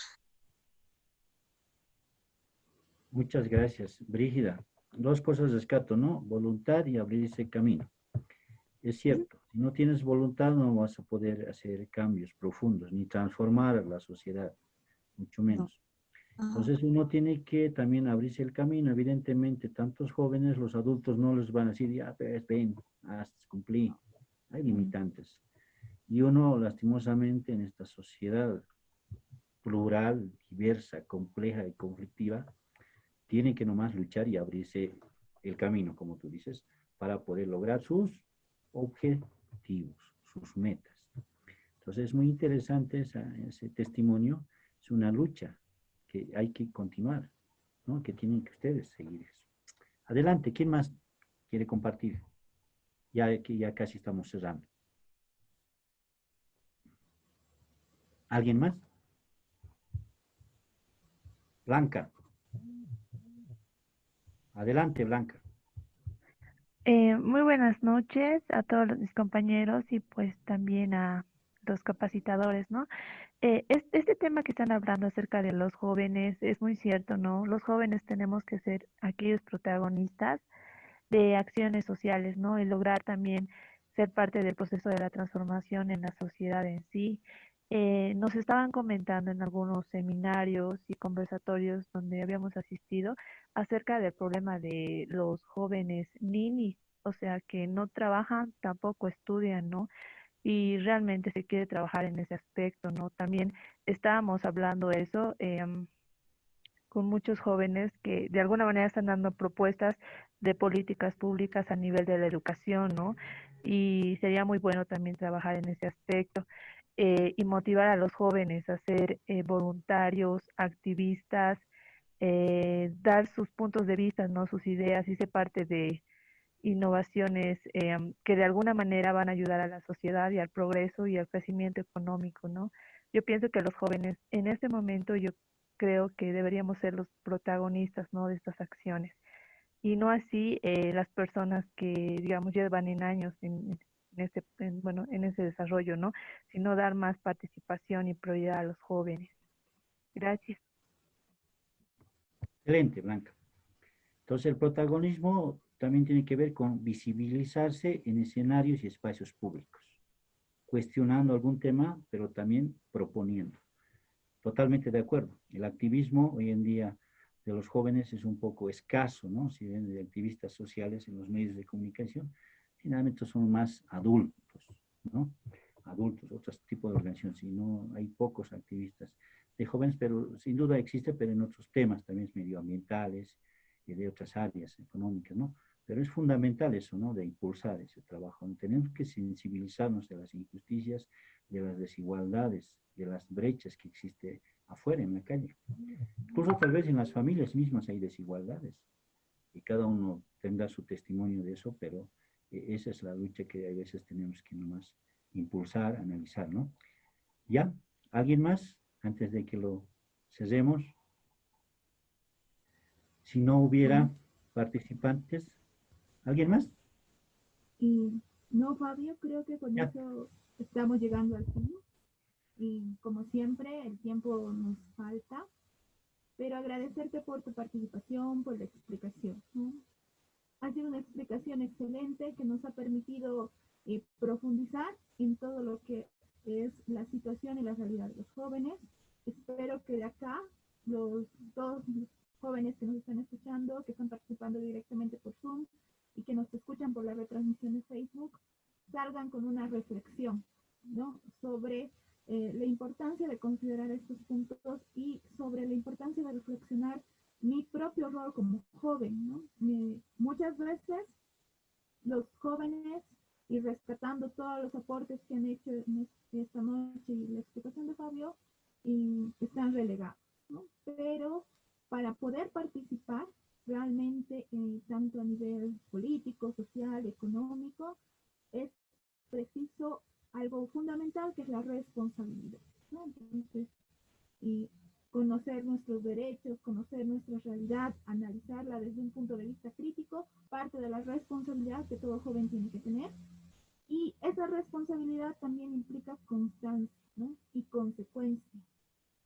Muchas gracias, Brígida. Dos cosas rescato, ¿no? Voluntad y abrirse camino. Es cierto, si no tienes voluntad no vas a poder hacer cambios profundos ni transformar la sociedad, mucho menos. Entonces uno tiene que también abrirse el camino. Evidentemente, tantos jóvenes, los adultos no les van a decir, ya, ven, cumplí. Hay limitantes. Y uno, lastimosamente, en esta sociedad plural, diversa, compleja y conflictiva, tiene que nomás luchar y abrirse el camino, como tú dices, para poder lograr sus objetivos, sus metas. Entonces es muy interesante ese testimonio. Es una lucha que hay que continuar, ¿no? Que tienen que ustedes seguir eso. Adelante, ¿quién más quiere compartir? Ya que ya casi estamos cerrando. ¿Alguien más? Blanca. Adelante, Blanca. Muy buenas noches a todos mis compañeros y pues también a los capacitadores, ¿no? Este tema que están hablando acerca de los jóvenes es muy cierto, ¿no? Los jóvenes tenemos que ser aquellos protagonistas de acciones sociales, ¿no? Y lograr también ser parte del proceso de la transformación en la sociedad en sí. Nos estaban comentando en algunos seminarios y conversatorios donde habíamos asistido acerca del problema de los jóvenes ninis, o sea, que no trabajan, tampoco estudian, ¿no? Y realmente se quiere trabajar en ese aspecto, ¿no? También estábamos hablando de eso. Con muchos jóvenes que de alguna manera están dando propuestas de políticas públicas a nivel de la educación, ¿no? Y sería muy bueno también trabajar en ese aspecto y motivar a los jóvenes a ser voluntarios, activistas, dar sus puntos de vista, ¿no? Sus ideas y ser parte de innovaciones que de alguna manera van a ayudar a la sociedad y al progreso y al crecimiento económico, ¿no? Yo pienso que los jóvenes en este momento yo creo que deberíamos ser los protagonistas, ¿no? De estas acciones y no así las personas que digamos llevan en años bueno, en ese desarrollo, ¿no? Sino dar más participación y prioridad a los jóvenes. Gracias. Excelente, Blanca. Entonces el protagonismo también tiene que ver con visibilizarse en escenarios y espacios públicos, cuestionando algún tema, pero también proponiendo. Totalmente de acuerdo. El activismo hoy en día de los jóvenes es un poco escaso, ¿no? Si ven de activistas sociales en los medios de comunicación, finalmente son más adultos, ¿no? Adultos, otros tipos de organizaciones, y no hay pocos activistas de jóvenes, pero sin duda existe, pero en otros temas también medioambientales y de otras áreas económicas, ¿no? Pero es fundamental eso, ¿no? De impulsar ese trabajo. Tenemos que sensibilizarnos de las injusticias, de las desigualdades, de las brechas que existe afuera en la calle. Incluso tal vez en las familias mismas hay desigualdades y cada uno tendrá su testimonio de eso, pero esa es la lucha que a veces tenemos que nomás impulsar, analizar, ¿no? ¿Ya? ¿Alguien más? Antes de que lo cerremos. Si no hubiera participantes, ¿alguien más? Y no, Fabio, creo que con Ya. eso estamos llegando al fin. Y como siempre, el tiempo nos falta, pero agradecerte por tu participación, por la explicación, ¿no? Ha sido una explicación excelente que nos ha permitido profundizar en todo lo que es la situación y la realidad de los jóvenes. Espero que de acá todos los jóvenes que nos están escuchando, que están participando directamente por Zoom y que nos escuchan por la retransmisión de Facebook, salgan con una reflexión, ¿no?, sobre la importancia de considerar estos puntos y sobre la importancia de reflexionar mi propio rol como joven, ¿no? Muchas veces los jóvenes, y rescatando todos los aportes que han hecho en esta noche y la explicación de Fabio, están relegados, ¿no? Pero para poder participar realmente, tanto a nivel político, social, económico, es preciso algo fundamental, que es la responsabilidad, ¿no? Entonces, conocer nuestros derechos, conocer nuestra realidad, analizarla desde un punto de vista crítico, parte de la responsabilidad que todo joven tiene que tener. Y esa responsabilidad también implica constancia, ¿no?, y consecuencia.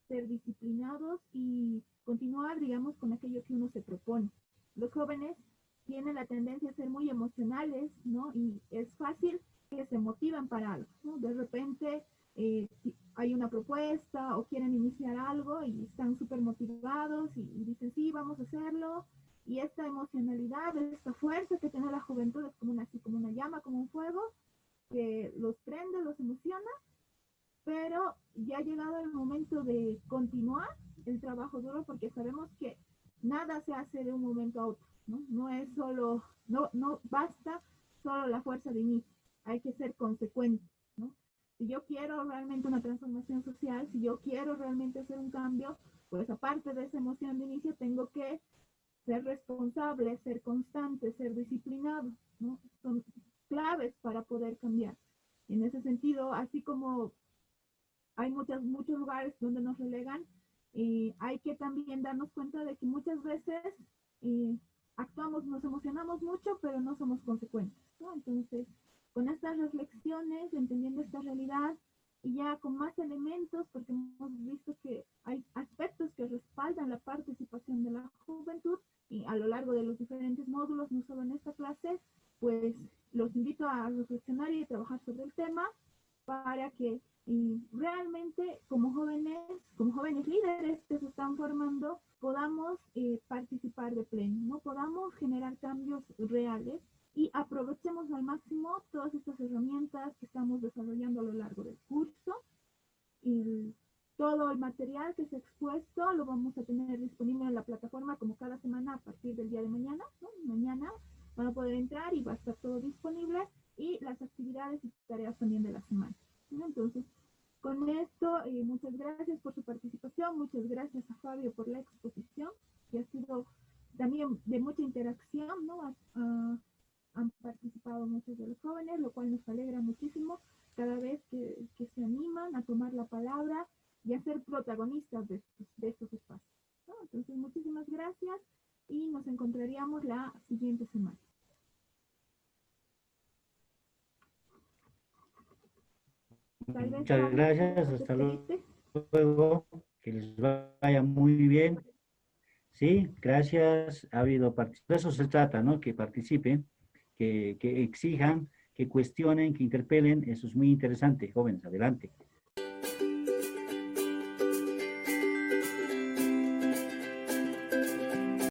Ser disciplinados y continuar, digamos, con aquello que uno se propone. Los jóvenes tienen la tendencia a ser muy emocionales, ¿no? Y es fácil que se motivan para algo, ¿no? De repente hay una propuesta o quieren iniciar algo y están súper motivados y dicen, sí, vamos a hacerlo. Y esta emocionalidad, esta fuerza que tiene la juventud es como una llama, como un fuego, que los prende, los emociona, pero ya ha llegado el momento de continuar el trabajo duro, porque sabemos que nada se hace de un momento a otro, ¿no? No es solo, no basta solo la fuerza de inicio, hay que ser consecuente, ¿no? Si yo quiero realmente una transformación social, si yo quiero realmente hacer un cambio, pues aparte de esa emoción de inicio, tengo que ser responsable, ser constante, ser disciplinado, ¿no? Son claves para poder cambiar. En ese sentido, así como hay muchos lugares donde nos relegan, hay que también darnos cuenta de que muchas veces actuamos, nos emocionamos mucho, pero no somos consecuentes, ¿no? Entonces, con estas reflexiones, entendiendo esta realidad y ya con más elementos, porque hemos visto que hay aspectos que respaldan la participación de la juventud y a lo largo de los diferentes módulos, no solo en esta clase, pues los invito a reflexionar y a trabajar sobre el tema para que realmente como jóvenes líderes que se están formando, podamos participar de pleno, ¿no? Podamos generar cambios reales y aprovechemos al máximo todas estas herramientas que estamos desarrollando a lo largo del curso. Y todo el material que se ha expuesto lo vamos a tener disponible en la plataforma como cada semana a partir del día de mañana, ¿no? Mañana van a poder entrar y va a estar todo disponible, y las actividades y tareas también de la semana, ¿no? Entonces, con esto, muchas gracias por su participación, muchas gracias a Fabio por la exposición, que ha sido también de mucha interacción, ¿no? Han participado muchos de los jóvenes, lo cual nos alegra muchísimo cada vez que se animan a tomar la palabra y a ser protagonistas de estos espacios, ¿no? Entonces, muchísimas gracias y nos encontraríamos la siguiente semana. Muchas gracias, hasta luego, que les vaya muy bien. Sí, gracias, ha habido participación, de eso se trata, ¿no? Que participen, que exijan, que cuestionen, que interpelen, eso es muy interesante, jóvenes, adelante.